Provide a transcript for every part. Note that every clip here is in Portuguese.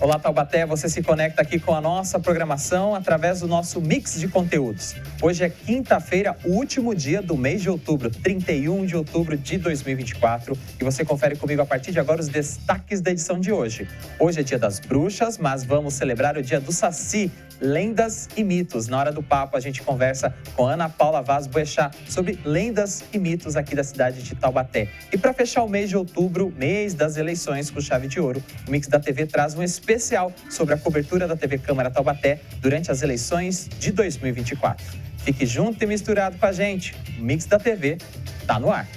Olá, Taubaté, você se conecta aqui com a nossa programação através do nosso mix de conteúdos. Hoje é quinta-feira, o último dia do mês de outubro, 31 de outubro de 2024. E você confere comigo a partir de agora os destaques da edição de hoje. Hoje é dia das bruxas, mas vamos celebrar o dia do Saci, lendas e mitos. Na hora do papo, a gente conversa com Ana Paula Vaz Boechat sobre lendas e mitos aqui da cidade de Taubaté. E para fechar o mês de outubro, mês das eleições com chave de ouro, o Mix da TV traz um especial sobre a cobertura da TV Câmara Taubaté durante as eleições de 2024. Fique junto e misturado com a gente. O Mix da TV tá no ar.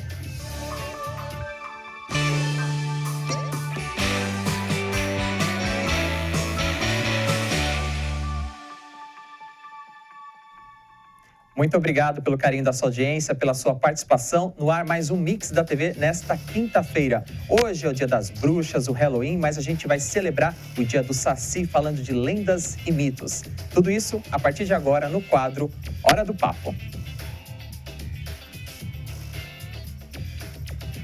Muito obrigado pelo carinho da sua audiência, pela sua participação. No ar, mais um Mix da TV nesta quinta-feira. Hoje é o dia das bruxas, o Halloween, mas a gente vai celebrar o dia do Saci, falando de lendas e mitos. Tudo isso a partir de agora no quadro Hora do Papo.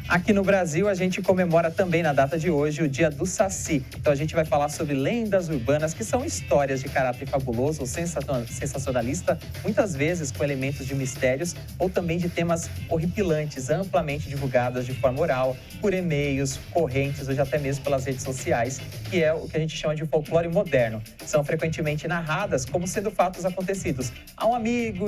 Aqui no Brasil, a gente comemora também na data de hoje o dia do Saci. Então a gente vai falar sobre lendas urbanas, que são histórias de caráter fabuloso ou sensacionalista, muitas vezes com elementos de mistérios ou também de temas horripilantes, amplamente divulgadas de forma oral, por e-mails, correntes ou até mesmo pelas redes sociais, que é o que a gente chama de folclore moderno. São frequentemente narradas como sendo fatos acontecidos a um amigo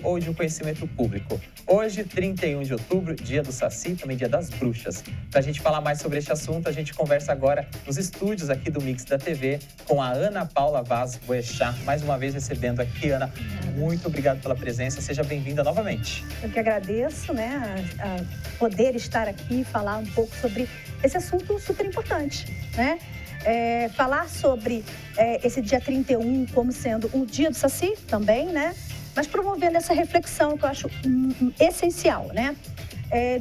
ou de um conhecimento público. Hoje, 31 de outubro, dia do Saci, também dia das bruxas. Para a gente falar mais sobre este assunto, a gente conversa agora nos estúdios aqui do Mix da TV com a Ana Paula Vaz Boechat. Mais uma vez recebendo aqui, Ana. Muito obrigado pela presença, seja bem-vinda novamente. Eu que agradeço, a poder estar aqui e falar um pouco sobre esse assunto super importante, né? Falar sobre esse dia 31 como sendo um dia do Saci também, né? Mas promovendo essa reflexão que eu acho essencial, né?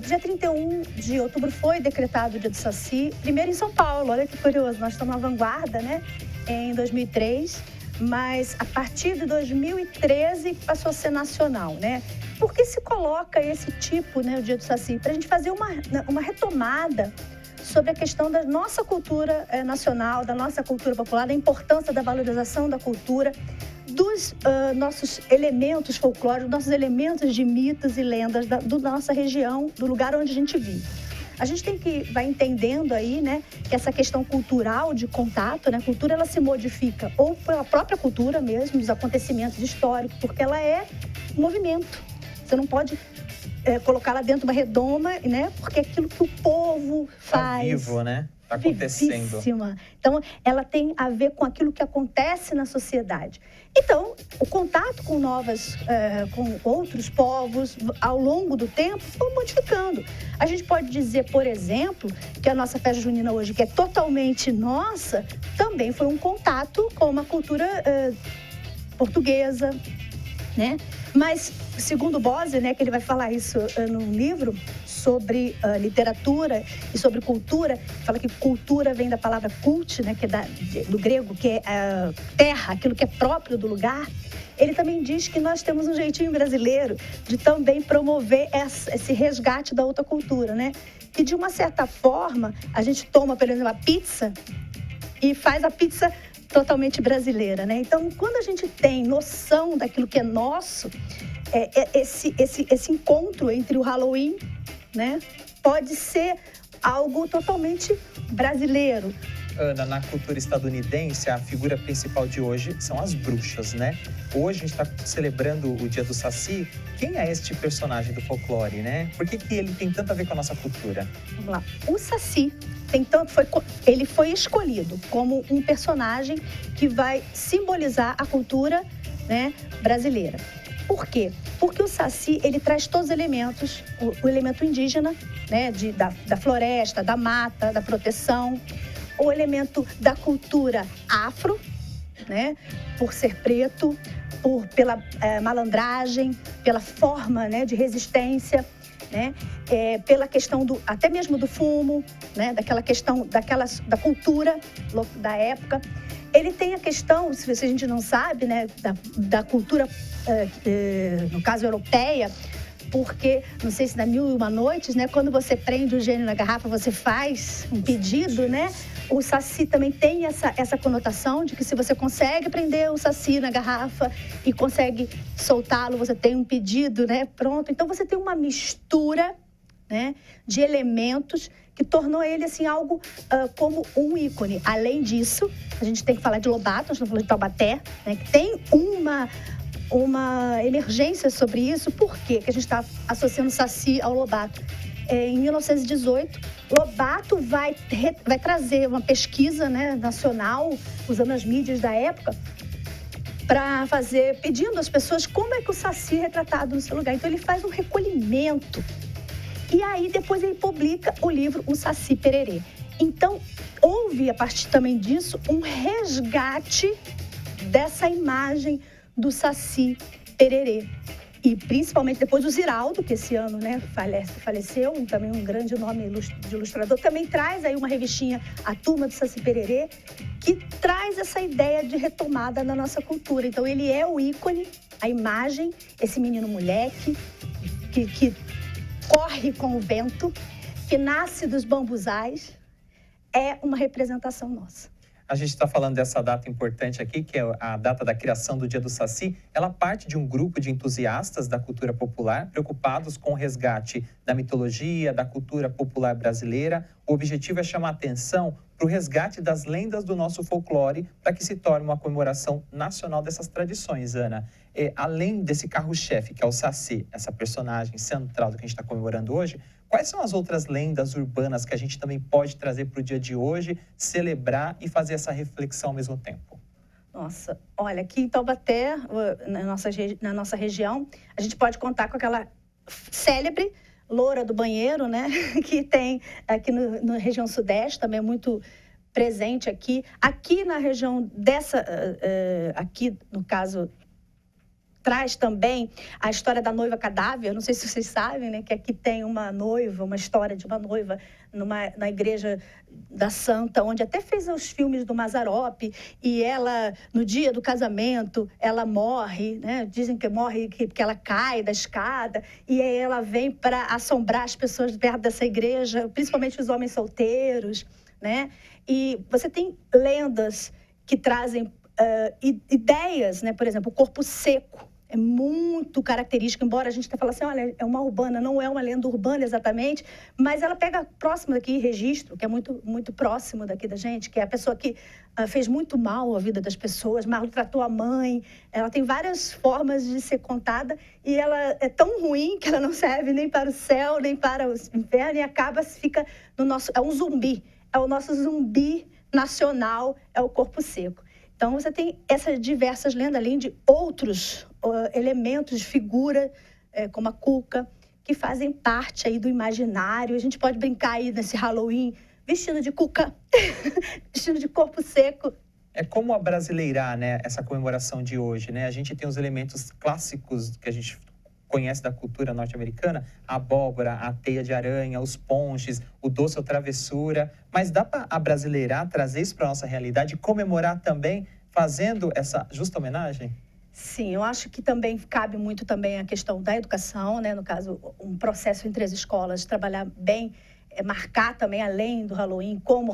Dia 31 de outubro foi decretado o dia do Saci, primeiro em São Paulo, olha que curioso, nós estamos na vanguarda, né? Em 2003, mas a partir de 2013 passou a ser nacional, né? Por que se coloca esse tipo, né, o dia do Saci? Para a gente fazer uma retomada sobre a questão da nossa cultura nacional, da nossa cultura popular, da importância da valorização da cultura, dos nossos elementos folclóricos, nossos elementos de mitos e lendas da nossa região, do lugar onde a gente vive. A gente vai entendendo aí, né, que essa questão cultural de contato, né, a cultura ela se modifica ou pela própria cultura mesmo, os acontecimentos históricos, porque ela é movimento. Você não pode colocá-la dentro de uma redoma, né, porque é aquilo que o povo faz. Tá vivo, né? Tá acontecendo. Vivíssima. Então, ela tem a ver com aquilo que acontece na sociedade. Então, o contato com com outros povos, ao longo do tempo, foi modificando. A gente pode dizer, por exemplo, que a nossa festa junina hoje, que é totalmente nossa, também foi um contato com uma cultura portuguesa, né? Mas, segundo Bose, né, que ele vai falar isso num livro sobre literatura e sobre cultura, fala que cultura vem da palavra kult, né, que é do grego, que é terra, aquilo que é próprio do lugar. Ele também diz que nós temos um jeitinho brasileiro de também promover esse resgate da outra cultura, né? E, de uma certa forma, a gente toma, por exemplo, a pizza e faz a pizza totalmente brasileira, né? Então, quando a gente tem noção daquilo que é nosso, esse encontro entre o Halloween, né, pode ser algo totalmente brasileiro. Ana, na cultura estadunidense, a figura principal de hoje são as bruxas, né? Hoje a gente está celebrando o dia do Saci. Quem é este personagem do folclore, né? Por que ele tem tanto a ver com a nossa cultura? Vamos lá. O Saci ele foi escolhido como um personagem que vai simbolizar a cultura, né, brasileira. Por quê? Porque o Saci, ele traz todos os elementos, o elemento indígena, né, da floresta, da mata, da proteção, o elemento da cultura afro, né, por ser preto, pela malandragem, pela forma, né, de resistência, né, pela questão até mesmo do fumo, né, daquela questão da cultura da época. Ele tem a questão, se a gente não sabe, né, da cultura, no caso europeia, porque, não sei se na Mil e Uma Noites, né, quando você prende o gênio na garrafa, você faz um pedido, né, O saci também tem essa conotação de que se você consegue prender o saci na garrafa e consegue soltá-lo, você tem um pedido, né, pronto. Então, você tem uma mistura, né, de elementos que tornou ele, assim, algo como um ícone. Além disso, a gente tem que falar de Lobato, nós estamos falando de Taubaté, né, que tem uma emergência sobre isso. Por quê que a gente está associando o saci ao Lobato? Em 1918, Lobato vai trazer uma pesquisa, né, nacional, usando as mídias da época, para fazer, pedindo às pessoas como é que o saci é retratado no seu lugar. Então, ele faz um recolhimento. E aí, depois ele publica o livro O Saci Pererê. Então, houve, a partir também disso, um resgate dessa imagem do Saci Pererê. E principalmente depois o Ziraldo, que esse ano, né, faleceu, também um grande nome de ilustrador, também traz aí uma revistinha, A Turma do Saci Pererê, que traz essa ideia de retomada na nossa cultura. Então, ele é o ícone, a imagem, esse menino moleque, que corre com o vento, que nasce dos bambuzais, é uma representação nossa. A gente está falando dessa data importante aqui, que é a data da criação do Dia do Saci. Ela parte de um grupo de entusiastas da cultura popular, preocupados com o resgate da mitologia, da cultura popular brasileira. O objetivo é chamar atenção para o resgate das lendas do nosso folclore, para que se torne uma comemoração nacional dessas tradições, Ana. Além desse carro-chefe, que é o Saci, essa personagem central do que a gente está comemorando hoje, quais são as outras lendas urbanas que a gente também pode trazer para o dia de hoje, celebrar e fazer essa reflexão ao mesmo tempo? Nossa, olha, aqui em Taubaté, na nossa região, a gente pode contar com aquela célebre loura do banheiro, né? Que tem aqui na região sudeste, também é muito presente aqui. Aqui na região aqui no caso, traz também a história da noiva cadáver. Não sei se vocês sabem, né, que aqui tem uma noiva, uma história de uma noiva na igreja da Santa, onde até fez os filmes do Mazzaropi, e ela, no dia do casamento, ela morre, né? Dizem que morre porque ela cai da escada, e aí ela vem para assombrar as pessoas perto dessa igreja, principalmente os homens solteiros, né? E você tem lendas que trazem ideias, né? Por exemplo, o corpo seco. É muito característico, embora a gente até fale assim, olha, é uma urbana, não é uma lenda urbana exatamente, mas ela pega próximo daqui, Registro, que é muito, muito próximo daqui da gente, que é a pessoa que fez muito mal à vida das pessoas, maltratou a mãe. Ela tem várias formas de ser contada e ela é tão ruim que ela não serve nem para o céu, nem para o inferno, e fica no nosso... É um zumbi, é o nosso zumbi nacional, é o corpo seco. Então, você tem essas diversas lendas, além de outros elementos de figura, como a cuca, que fazem parte aí do imaginário. A gente pode brincar aí nesse Halloween, vestido de cuca, vestido de corpo seco. É como abrasileirar, né, essa comemoração de hoje, né? A gente tem os elementos clássicos que a gente conhece da cultura norte-americana, a abóbora, a teia de aranha, os ponches, o doce ou travessura, mas dá para abrasileirar, trazer isso para a nossa realidade e comemorar também, fazendo essa justa homenagem? Sim, eu acho que também cabe muito também a questão da educação, né? No caso, um processo entre as escolas, trabalhar bem, marcar também além do Halloween como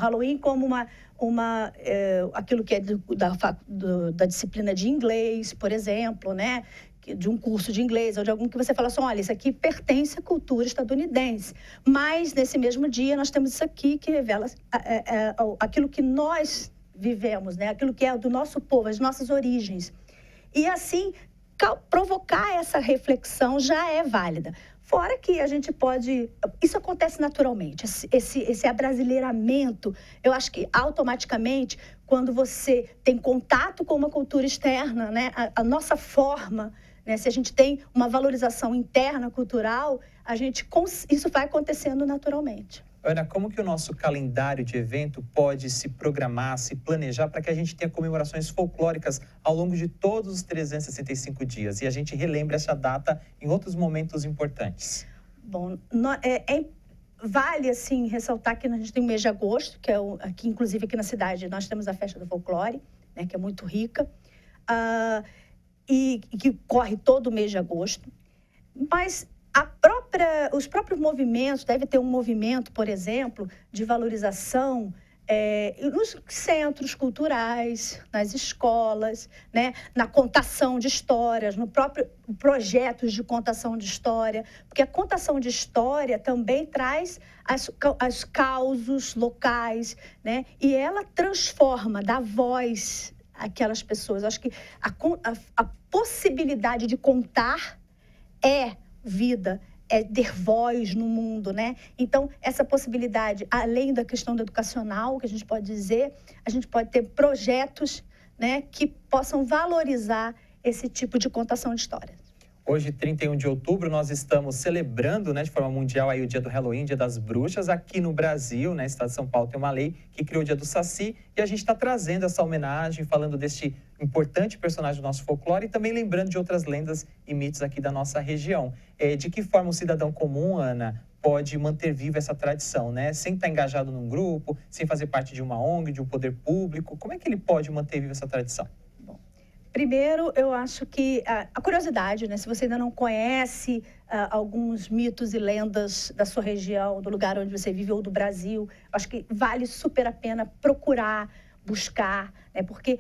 aquilo que é da disciplina de inglês, por exemplo, né? De um curso de inglês ou de algum que você fala assim, olha, isso aqui pertence à cultura estadunidense. Mas, nesse mesmo dia, nós temos isso aqui que revela aquilo que nós vivemos, né? Aquilo que é do nosso povo, as nossas origens. E, assim, provocar essa reflexão já é válida. Fora que a gente pode... Isso acontece naturalmente, esse abrasileiramento. Eu acho que, automaticamente, quando você tem contato com uma cultura externa, né? A nossa forma... Né? Se a gente tem uma valorização interna cultural, isso vai acontecendo naturalmente. Ana, como que o nosso calendário de evento pode se programar, se planejar para que a gente tenha comemorações folclóricas ao longo de todos os 365 dias e a gente relembre essa data em outros momentos importantes? Bom, vale, assim, ressaltar que a gente tem o mês de agosto, que é aqui, inclusive aqui na cidade, nós temos a Festa do Folclore, né, que é muito rica. E que corre todo o mês de agosto, mas os próprios movimentos, deve ter um movimento, por exemplo, de valorização nos centros culturais, nas escolas, né, na contação de histórias, no próprio projetos de contação de história, porque a contação de história também traz as causos locais, né, e ela transforma, dá voz àquelas pessoas. Acho que a possibilidade de contar é vida, é ter voz no mundo, né? Então, essa possibilidade, além da questão do educacional, que a gente pode dizer, a gente pode ter projetos, né, que possam valorizar esse tipo de contação de história. Hoje, 31 de outubro, nós estamos celebrando, né, de forma mundial aí, o dia do Halloween, dia das bruxas. Aqui no Brasil, né, estado de São Paulo, tem uma lei que criou o dia do Saci, e a gente está trazendo essa homenagem, falando deste importante personagem do nosso folclore e também lembrando de outras lendas e mitos aqui da nossa região. De que forma o cidadão comum, Ana, pode manter viva essa tradição, né? Sem estar engajado num grupo, sem fazer parte de uma ONG, de um poder público, como é que ele pode manter viva essa tradição? Primeiro, eu acho que a curiosidade, né? Se você ainda não conhece alguns mitos e lendas da sua região, do lugar onde você vive ou do Brasil, acho que vale super a pena procurar, buscar, né? Porque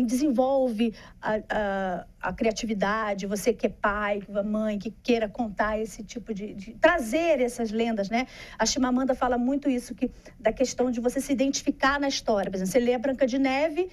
desenvolve a criatividade, você que é pai, que é mãe, que queira contar esse tipo de trazer essas lendas, né? A Chimamanda fala muito isso, da questão de você se identificar na história. Por exemplo, você lê a Branca de Neve,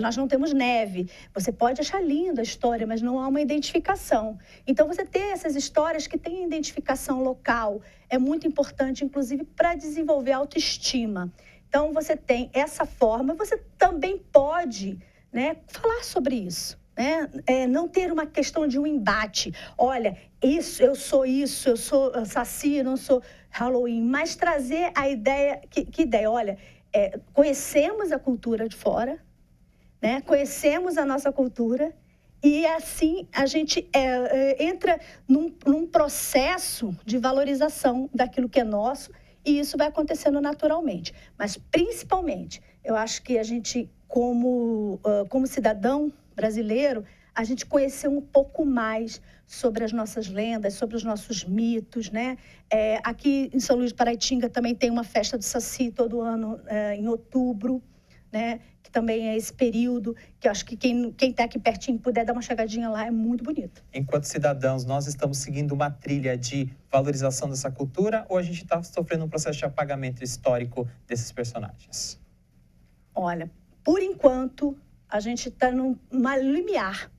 nós não temos neve. Você pode achar linda a história, mas não há uma identificação. Então, você ter essas histórias que têm identificação local é muito importante, inclusive, para desenvolver a autoestima. Então, você tem essa forma, você também pode, né, falar sobre isso, né? Não ter uma questão de um embate. Olha, eu sou Saci, eu não sou Halloween, mas trazer a ideia, que ideia? Olha, conhecemos a cultura de fora, né? Conhecemos a nossa cultura e, assim, a gente entra num processo de valorização daquilo que é nosso. E isso vai acontecendo naturalmente. Mas, principalmente, eu acho que a gente, como cidadão brasileiro, a gente conhecer um pouco mais sobre as nossas lendas, sobre os nossos mitos, né? Aqui em São Luís de Paraitinga também tem uma festa do Saci todo ano, em outubro, né? Que também é esse período, que eu acho que quem está aqui pertinho puder dar uma chegadinha lá, é muito bonito. Enquanto cidadãos, nós estamos seguindo uma trilha de valorização dessa cultura ou a gente está sofrendo um processo de apagamento histórico desses personagens? Olha, por enquanto, a gente está numa limiar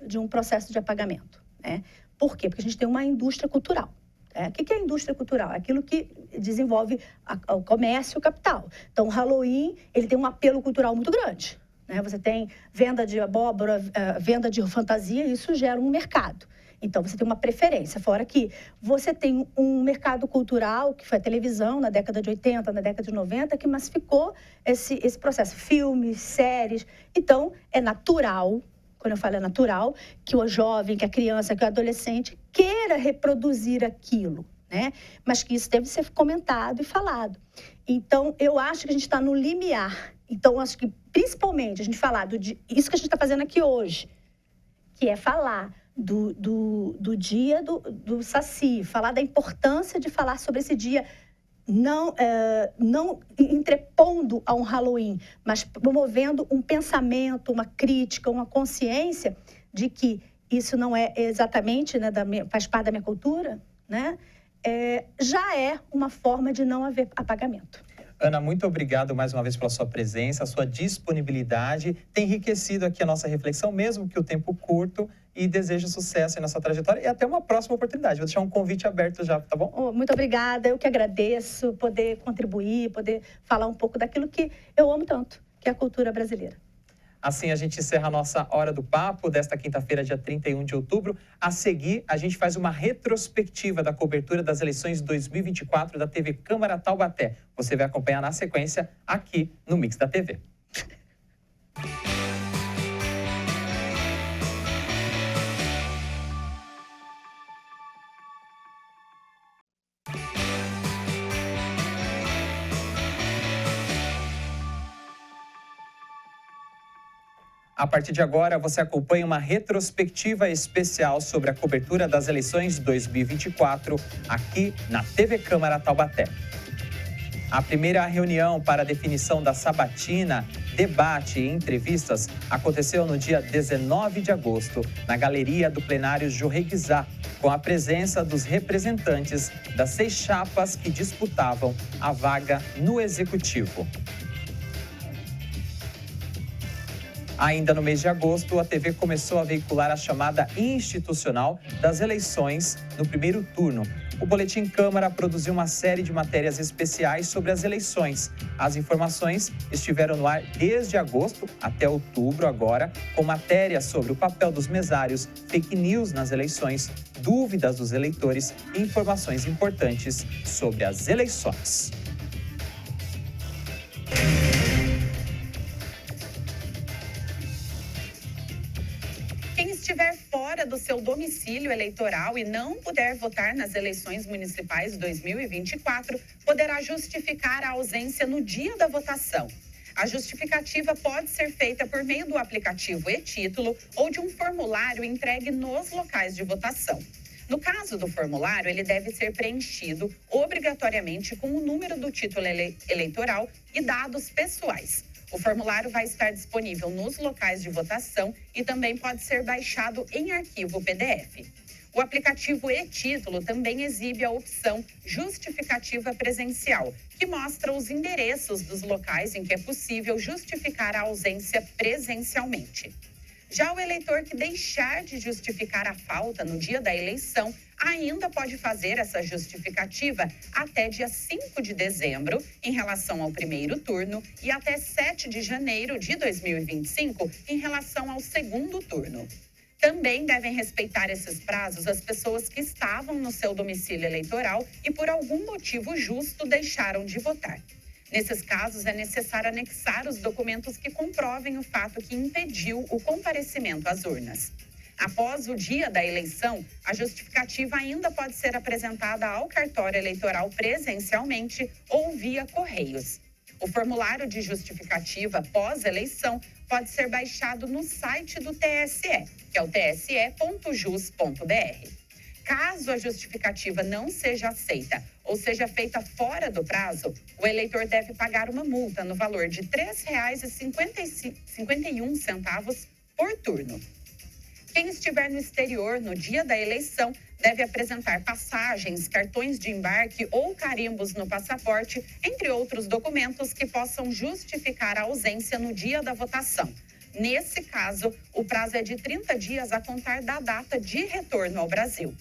de um processo de apagamento, né? Por quê? Porque a gente tem uma indústria cultural. O que é a indústria cultural? Aquilo que desenvolve o comércio e o capital. Então, o Halloween, ele tem um apelo cultural muito grande, né? Você tem venda de abóbora, venda de fantasia, e isso gera um mercado. Então, você tem uma preferência. Fora que você tem um mercado cultural, que foi a televisão na década de 80, na década de 90, que massificou esse processo. Filmes, séries. Então, é natural, quando eu falo é natural, que o jovem, que a criança, que o adolescente queira reproduzir aquilo, né? Mas que isso deve ser comentado e falado. Então, eu acho que a gente está no limiar. Então, acho que, principalmente, a gente falar isso que a gente está fazendo aqui hoje, que é falar do dia do Saci, falar da importância de falar sobre esse dia, não entrepondo a um Halloween, mas promovendo um pensamento, uma crítica, uma consciência de que isso não é exatamente, né, faz parte da minha cultura, né? Já é uma forma de não haver apagamento. Ana, muito obrigado mais uma vez pela sua presença, a sua disponibilidade. Tem enriquecido aqui a nossa reflexão, mesmo que o tempo curto, e desejo sucesso aí na sua trajetória e até uma próxima oportunidade. Vou deixar um convite aberto já, tá bom? Muito obrigada, eu que agradeço poder contribuir, poder falar um pouco daquilo que eu amo tanto, que é a cultura brasileira. Assim a gente encerra a nossa Hora do Papo desta quinta-feira, dia 31 de outubro. A seguir, a gente faz uma retrospectiva da cobertura das eleições 2024 da TV Câmara Taubaté. Você vai acompanhar na sequência aqui no Mix da TV. A partir de agora, você acompanha uma retrospectiva especial sobre a cobertura das eleições 2024 aqui na TV Câmara Taubaté. A primeira reunião para a definição da sabatina, debate e entrevistas aconteceu no dia 19 de agosto, na galeria do plenário Jorreguizá, com a presença dos representantes das 6 chapas que disputavam a vaga no Executivo. Ainda no mês de agosto, a TV começou a veicular a chamada institucional das eleições no primeiro turno. O Boletim Câmara produziu uma série de matérias especiais sobre as eleições. As informações estiveram no ar desde agosto até outubro agora, com matérias sobre o papel dos mesários, fake news nas eleições, dúvidas dos eleitores e informações importantes sobre as eleições. Quem estiver fora do seu domicílio eleitoral e não puder votar nas eleições municipais 2024, poderá justificar a ausência no dia da votação. A justificativa pode ser feita por meio do aplicativo e-Título ou de um formulário entregue nos locais de votação. No caso do formulário, ele deve ser preenchido obrigatoriamente com o número do título eleitoral e dados pessoais. O formulário vai estar disponível nos locais de votação e também pode ser baixado em arquivo PDF. O aplicativo e-Título também exibe a opção Justificativa Presencial, que mostra os endereços dos locais em que é possível justificar a ausência presencialmente. Já o eleitor que deixar de justificar a falta no dia da eleição ainda pode fazer essa justificativa até dia 5 de dezembro, em relação ao primeiro turno, e até 7 de janeiro de 2025, em relação ao segundo turno. Também devem respeitar esses prazos as pessoas que estavam no seu domicílio eleitoral e, por algum motivo justo, deixaram de votar. Nesses casos, é necessário anexar os documentos que comprovem o fato que impediu o comparecimento às urnas. Após o dia da eleição, a justificativa ainda pode ser apresentada ao cartório eleitoral presencialmente ou via correios. O formulário de justificativa pós-eleição pode ser baixado no site do TSE, que é o tse.jus.br. Caso a justificativa não seja aceita ou seja feita fora do prazo, o eleitor deve pagar uma multa no valor de R$ 3,51 por turno. Quem estiver no exterior no dia da eleição deve apresentar passagens, cartões de embarque ou carimbos no passaporte, entre outros documentos que possam justificar a ausência no dia da votação. Nesse caso, o prazo é de 30 dias a contar da data de retorno ao Brasil.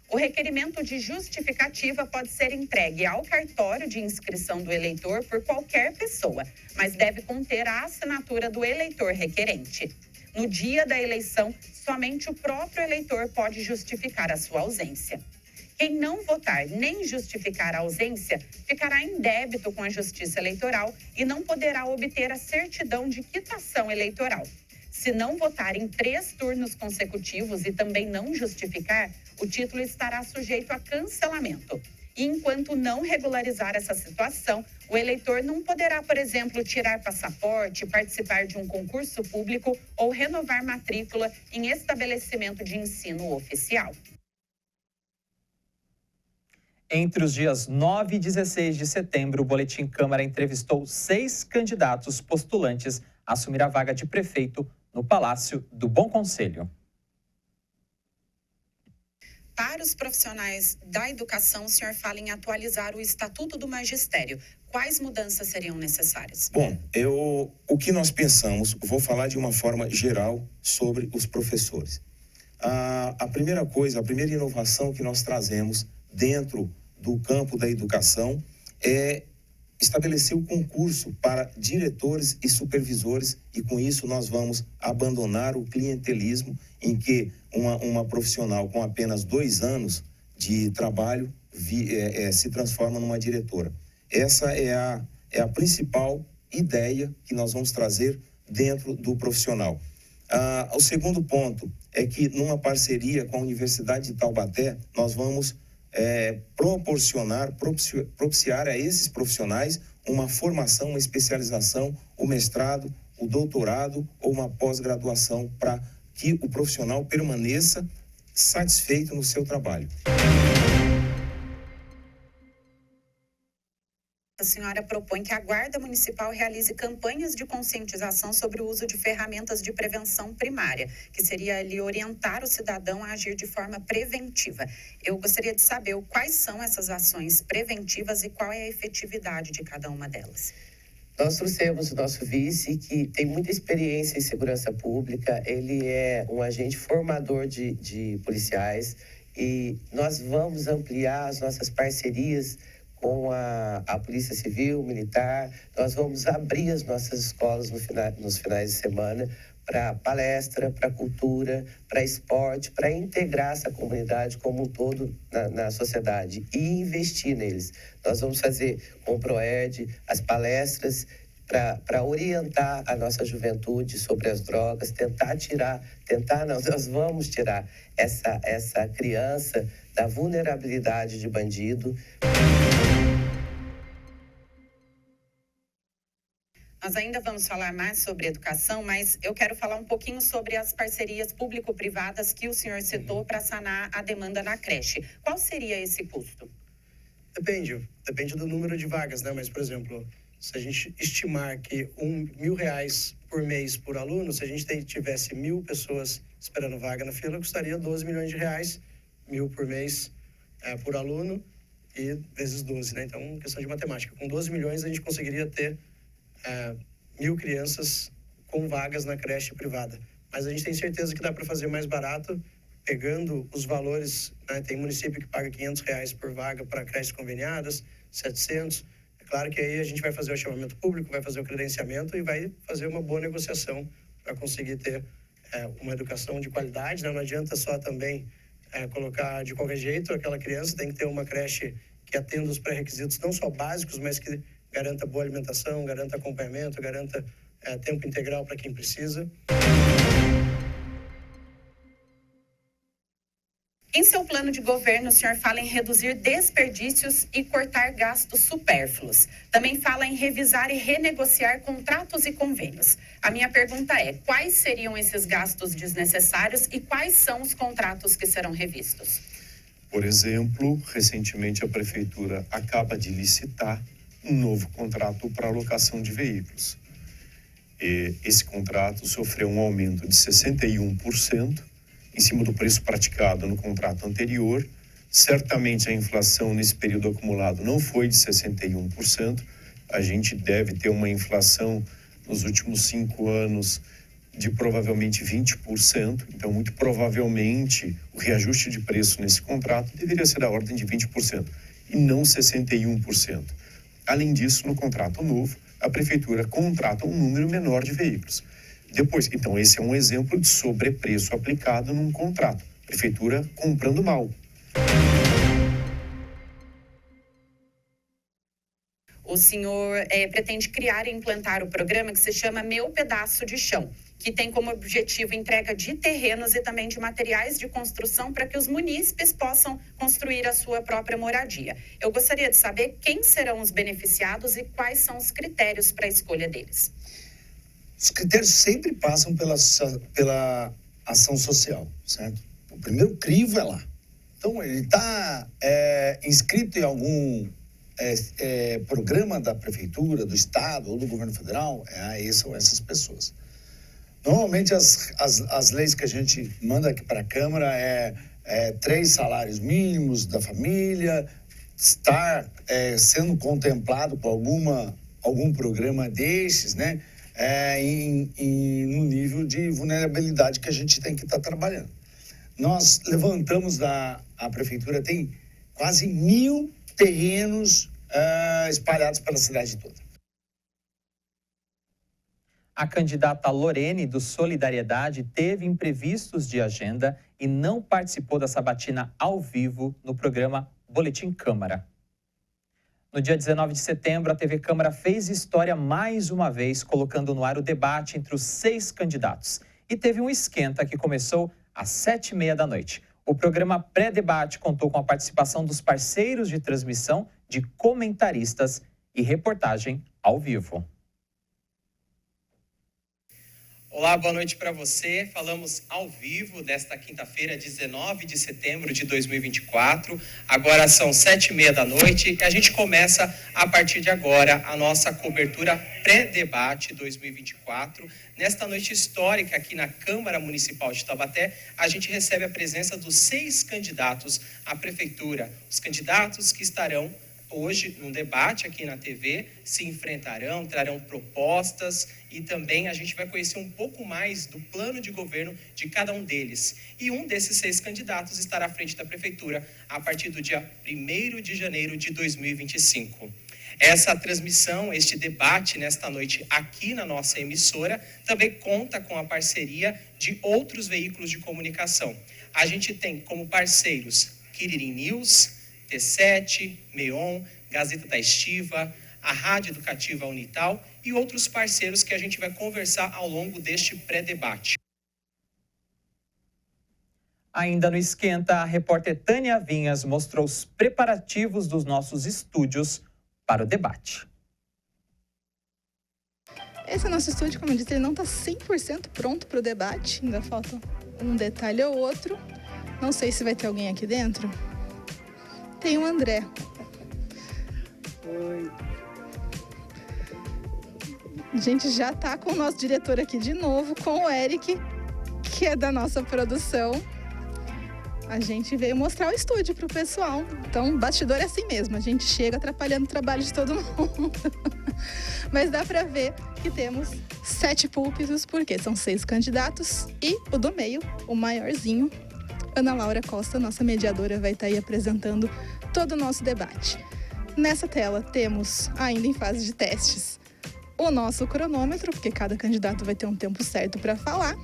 O requerimento de justificativa pode ser entregue ao cartório de inscrição do eleitor por qualquer pessoa, mas deve conter a assinatura do eleitor requerente. No dia da eleição, somente o próprio eleitor pode justificar a sua ausência. Quem não votar nem justificar a ausência ficará em débito com a Justiça Eleitoral e não poderá obter a certidão de quitação eleitoral. Se não votar em 3 turnos consecutivos e também não justificar, o título estará sujeito a cancelamento. E enquanto não regularizar essa situação, o eleitor não poderá, por exemplo, tirar passaporte, participar de um concurso público ou renovar matrícula em estabelecimento de ensino oficial. Entre os dias 9 e 16 de setembro, o Boletim Câmara entrevistou 6 candidatos postulantes a assumir a vaga de prefeito no Palácio do Bom Conselho. Para os profissionais da educação, o senhor fala em atualizar o Estatuto do Magistério. Quais mudanças seriam necessárias? Bom, o que nós pensamos, vou falar de uma forma geral sobre os professores. A primeira coisa, a primeira inovação que nós trazemos dentro do campo da educação é estabelecer o concurso para diretores e supervisores, e com isso nós vamos abandonar o clientelismo em que uma profissional com apenas 2 anos de trabalho se transforma numa diretora. Essa é a principal ideia que nós vamos trazer dentro do profissional. O segundo ponto é que, numa parceria com a Universidade de Taubaté, nós vamos propiciar a esses profissionais uma formação, uma especialização, o mestrado, o doutorado ou uma pós-graduação para que o profissional permaneça satisfeito no seu trabalho. a senhora propõe que a Guarda Municipal realize campanhas de conscientização sobre o uso de ferramentas de prevenção primária, que seria ali orientar o cidadão a agir de forma preventiva. Eu gostaria de saber quais são essas ações preventivas e qual é a efetividade de cada uma delas. Nós trouxemos o nosso vice, que tem muita experiência em segurança pública, ele é um agente formador de policiais, e nós vamos ampliar as nossas parcerias com a Polícia Civil, Militar. Nós vamos abrir as nossas escolas nos finais de semana para palestra, para cultura, para esporte, para integrar essa comunidade como um todo na sociedade e investir neles. Nós vamos fazer com o PROERD as palestras para orientar a nossa juventude sobre as drogas, nós vamos tirar essa criança da vulnerabilidade de bandido. Nós ainda vamos falar mais sobre educação, mas eu quero falar um pouquinho sobre as parcerias público-privadas que o senhor citou para sanar a demanda na creche. Qual seria esse custo? Depende do número de vagas, né? Mas, por exemplo, se a gente estimar que R$1.000 por mês por aluno, se a gente tivesse 1.000 pessoas esperando vaga na fila, custaria R$12 milhões, 1.000 por mês por aluno e vezes 12, né? Então, questão de matemática. Com 12 milhões, a gente conseguiria ter 1.000 crianças com vagas na creche privada. Mas a gente tem certeza que dá para fazer mais barato, pegando os valores, né? Tem município que paga R$500 por vaga para creches conveniadas, 700. É claro que aí a gente vai fazer o chamamento público, vai fazer o credenciamento e vai fazer uma boa negociação para conseguir ter uma educação de qualidade, né? Não adianta só também colocar de qualquer jeito aquela criança, tem que ter uma creche que atenda os pré-requisitos não só básicos, mas que garanta boa alimentação, garanta acompanhamento, garanta tempo integral para quem precisa. Em seu plano de governo, o senhor fala em reduzir desperdícios e cortar gastos supérfluos. Também fala em revisar e renegociar contratos e convênios. A minha pergunta é, quais seriam esses gastos desnecessários e quais são os contratos que serão revistos? Por exemplo, recentemente a Prefeitura acaba de licitar um novo contrato para alocação de veículos. Esse contrato sofreu um aumento de 61%, em cima do preço praticado no contrato anterior. Certamente a inflação nesse período acumulado não foi de 61%. A gente deve ter uma inflação nos últimos 5 anos de provavelmente 20%. Então, muito provavelmente, o reajuste de preço nesse contrato deveria ser da ordem de 20% e não 61%. Além disso, no contrato novo, a Prefeitura contrata um número menor de veículos. Depois, então, esse é um exemplo de sobrepreço aplicado num contrato. Prefeitura comprando mal. O senhor pretende criar e implantar o programa que se chama Meu Pedaço de Chão, que tem como objetivo entrega de terrenos e também de materiais de construção para que os munícipes possam construir a sua própria moradia. Eu gostaria de saber quem serão os beneficiados e quais são os critérios para a escolha deles. Os critérios sempre passam pela ação social, certo? O primeiro crivo é lá. Então, ele está inscrito em algum programa da Prefeitura, do Estado ou do Governo Federal, são essas pessoas. Normalmente, as leis que a gente manda aqui para a Câmara 3 salários mínimos da família, estar sendo contemplado por algum programa desses, né? No nível de vulnerabilidade que a gente tem que estar trabalhando. Nós levantamos a Prefeitura, tem quase 1.000 terrenos espalhados pela cidade toda. A candidata Lorene, do Solidariedade, teve imprevistos de agenda e não participou da sabatina ao vivo no programa Boletim Câmara. No dia 19 de setembro, a TV Câmara fez história mais uma vez, colocando no ar o debate entre os 6 candidatos. E teve um esquenta que começou às 7h30 da noite. O programa pré-debate contou com a participação dos parceiros de transmissão, de comentaristas e reportagem ao vivo. Olá, boa noite para você. Falamos ao vivo desta quinta-feira, 19 de setembro de 2024. Agora são 7h30 da noite e a gente começa, a partir de agora, a nossa cobertura pré-debate 2024. Nesta noite histórica aqui na Câmara Municipal de Taubaté, a gente recebe a presença dos 6 candidatos à prefeitura. Os candidatos que estarão hoje, num debate aqui na TV, se enfrentarão, trarão propostas e também a gente vai conhecer um pouco mais do plano de governo de cada um deles. E um desses 6 candidatos estará à frente da prefeitura a partir do dia 1º de janeiro de 2025. Essa transmissão, este debate nesta noite aqui na nossa emissora, também conta com a parceria de outros veículos de comunicação. A gente tem como parceiros Quiririm News, T7, Meon, Gazeta da Estiva, a Rádio Educativa Unital e outros parceiros que a gente vai conversar ao longo deste pré-debate. Ainda no Esquenta, a repórter Tânia Vinhas mostrou os preparativos dos nossos estúdios para o debate. Esse nosso estúdio, como eu disse, ele não está 100% pronto para o debate. Ainda falta um detalhe ou outro. Não sei se vai ter alguém aqui dentro. Tem o André. Oi. A gente já está com o nosso diretor aqui de novo, com o Eric, que é da nossa produção. A gente veio mostrar o estúdio para o pessoal. Então, bastidor é assim mesmo. A gente chega atrapalhando o trabalho de todo mundo. Mas dá para ver que temos 7 púlpitos, porque são 6 candidatos. E o do meio, o maiorzinho, Ana Laura Costa, nossa mediadora, vai estar aí apresentando todo o nosso debate. Nessa tela temos, ainda em fase de testes, o nosso cronômetro, porque cada candidato vai ter um tempo certo para falar.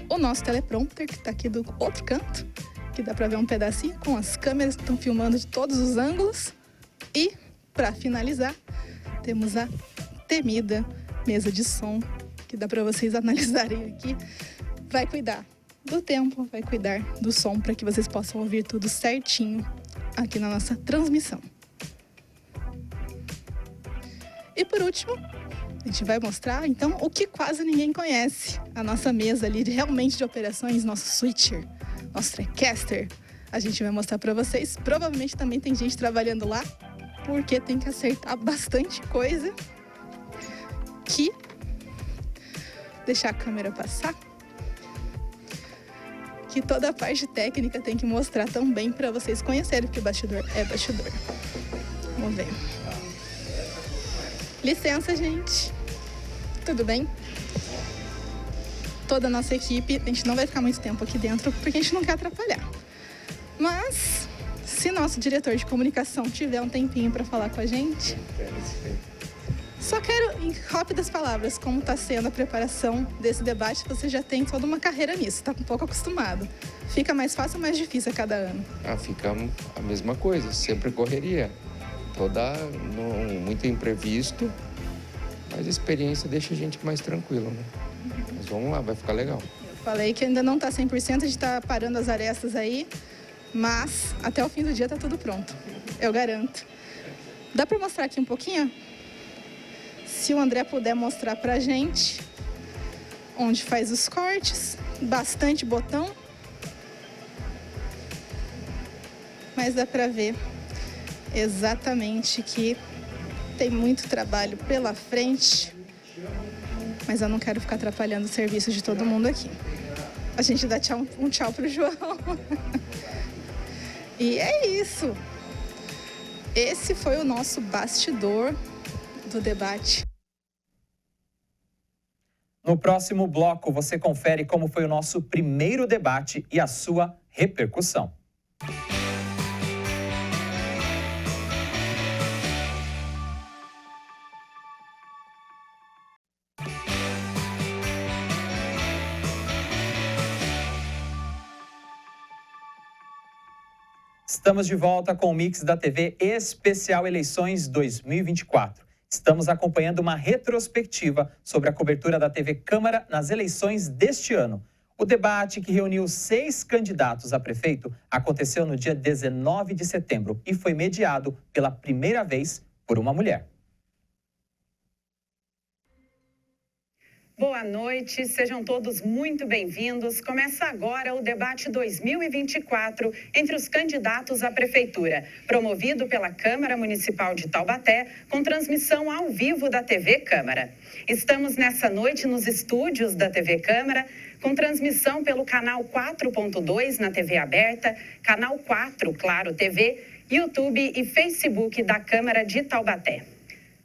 O nosso teleprompter, que está aqui do outro canto, que dá para ver um pedacinho com as câmeras que estão filmando de todos os ângulos. E, para finalizar, temos a temida mesa de som, que dá para vocês analisarem aqui. Vai cuidar do tempo, vai cuidar do som para que vocês possam ouvir tudo certinho aqui na nossa transmissão. E por último, a gente vai mostrar então o que quase ninguém conhece, a nossa mesa ali realmente de operações, nosso switcher, nosso trackcaster. A gente vai mostrar para vocês, provavelmente também tem gente trabalhando lá, porque tem que acertar bastante coisa. Deixar a câmera passar. Que toda a parte técnica tem que mostrar também para vocês conhecerem, porque bastidor é bastidor. Vamos ver. Licença, gente. Tudo bem? Toda a nossa equipe, a gente não vai ficar muito tempo aqui dentro, porque a gente não quer atrapalhar. Mas, se nosso diretor de comunicação tiver um tempinho para falar com a gente... Só quero, em rápidas palavras, como está sendo a preparação desse debate. Você já tem toda uma carreira nisso, está um pouco acostumado. Fica mais fácil ou mais difícil a cada ano? Fica a mesma coisa, sempre correria. Muito imprevisto, mas a experiência deixa a gente mais tranquilo, né? Mas vamos lá, vai ficar legal. Eu falei que ainda não está 100%, a gente está parando as arestas aí, mas até o fim do dia está tudo pronto, eu garanto. Dá para mostrar aqui um pouquinho? Se o André puder mostrar pra gente onde faz os cortes, bastante botão, mas dá pra ver exatamente que tem muito trabalho pela frente, mas eu não quero ficar atrapalhando o serviço de todo mundo aqui. A gente dá um tchau pro João. E é isso. Esse foi o nosso bastidor do debate. No próximo bloco, você confere como foi o nosso primeiro debate e a sua repercussão. Estamos de volta com o Mix da TV Especial Eleições 2024. Estamos acompanhando uma retrospectiva sobre a cobertura da TV Câmara nas eleições deste ano. O debate, que reuniu 6 candidatos a prefeito, aconteceu no dia 19 de setembro e foi mediado pela primeira vez por uma mulher. Boa noite, sejam todos muito bem-vindos. Começa agora o debate 2024 entre os candidatos à prefeitura, promovido pela Câmara Municipal de Taubaté, com transmissão ao vivo da TV Câmara. Estamos nessa noite nos estúdios da TV Câmara, com transmissão pelo canal 4.2 na TV aberta, canal 4, Claro TV, YouTube e Facebook da Câmara de Taubaté.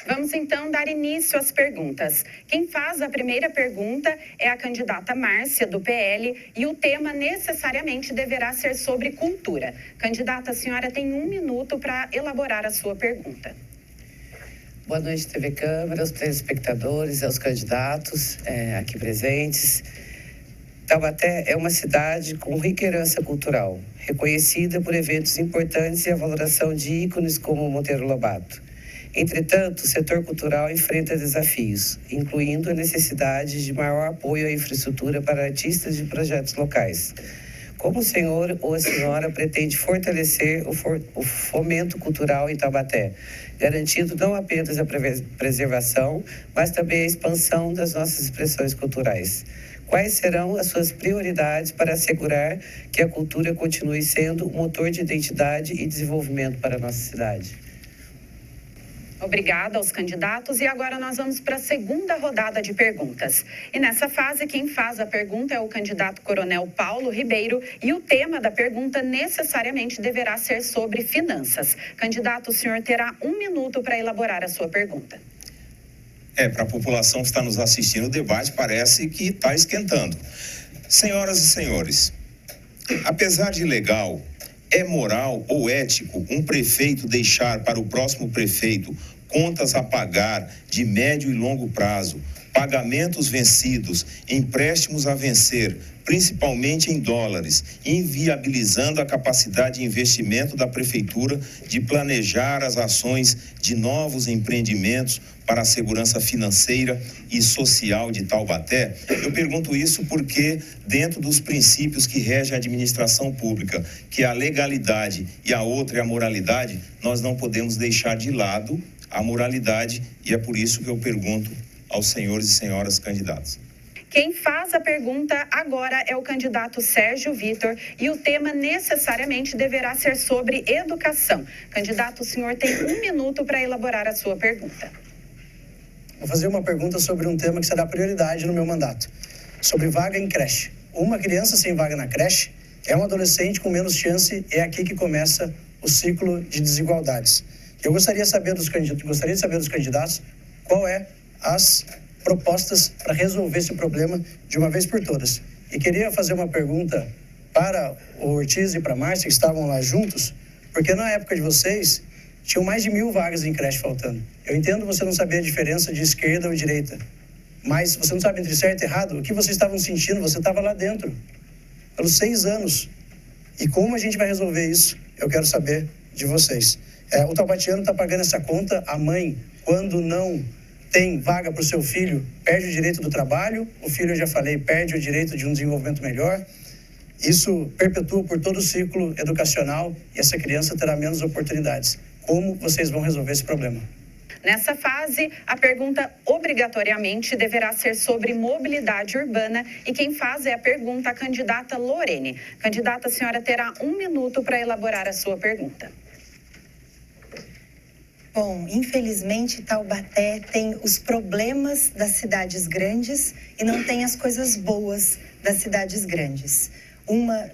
Vamos então dar início às perguntas. Quem faz a primeira pergunta é a candidata Márcia, do PL, e o tema necessariamente deverá ser sobre cultura. Candidata, a senhora tem 1 minuto para elaborar a sua pergunta. Boa noite, TV Câmara, aos telespectadores, aos candidatos aqui presentes. Taubaté é uma cidade com rica herança cultural, reconhecida por eventos importantes e a valoração de ícones como Monteiro Lobato. Entretanto, o setor cultural enfrenta desafios, incluindo a necessidade de maior apoio à infraestrutura para artistas e projetos locais. Como o senhor ou a senhora pretende fortalecer o fomento cultural em Taubaté, garantindo não apenas a preservação, mas também a expansão das nossas expressões culturais? Quais serão as suas prioridades para assegurar que a cultura continue sendo um motor de identidade e desenvolvimento para a nossa cidade? Obrigada aos candidatos e agora nós vamos para a segunda rodada de perguntas. E nessa fase, quem faz a pergunta é o candidato Coronel Paulo Ribeiro e o tema da pergunta necessariamente deverá ser sobre finanças. Candidato, o senhor terá 1 minuto para elaborar a sua pergunta. Para a população que está nos assistindo, o debate parece que está esquentando. Senhoras e senhores, apesar de legal, é moral ou ético um prefeito deixar para o próximo prefeito contas a pagar de médio e longo prazo, pagamentos vencidos, empréstimos a vencer, principalmente em dólares, inviabilizando a capacidade de investimento da prefeitura de planejar as ações de novos empreendimentos para a segurança financeira e social de Taubaté? Eu pergunto isso porque, dentro dos princípios que regem a administração pública, que é a legalidade e a outra é a moralidade, nós não podemos deixar de lado a moralidade e é por isso que eu pergunto aos senhores e senhoras candidatos. Quem faz a pergunta agora é o candidato Sérgio Vitor e o tema necessariamente deverá ser sobre educação. Candidato, o senhor tem 1 minuto para elaborar a sua pergunta. Vou fazer uma pergunta sobre um tema que será prioridade no meu mandato, sobre vaga em creche. Uma criança sem vaga na creche é um adolescente com menos chance, é aqui que começa o ciclo de desigualdades. Eu gostaria de saber dos candidatos qual é as propostas para resolver esse problema de uma vez por todas. E queria fazer uma pergunta para o Ortiz e para a Márcia, que estavam lá juntos, porque na época de vocês, tinham mais de 1.000 vagas em creche faltando. Eu entendo você não saber a diferença de esquerda ou direita, mas você não sabe entre certo e errado. O que vocês estavam sentindo, você estava lá dentro, pelos 6 anos. E como a gente vai resolver isso, eu quero saber de vocês. O taubatiano está pagando essa conta, a mãe, quando não tem vaga para o seu filho, perde o direito do trabalho, o filho, eu já falei, perde o direito de um desenvolvimento melhor. Isso perpetua por todo o ciclo educacional e essa criança terá menos oportunidades. Como vocês vão resolver esse problema? Nessa fase, a pergunta obrigatoriamente deverá ser sobre mobilidade urbana e quem faz é a pergunta a candidata Lorene. Candidata, a senhora terá 1 minuto para elaborar a sua pergunta. Bom, infelizmente, Taubaté tem os problemas das cidades grandes e não tem as coisas boas das cidades grandes.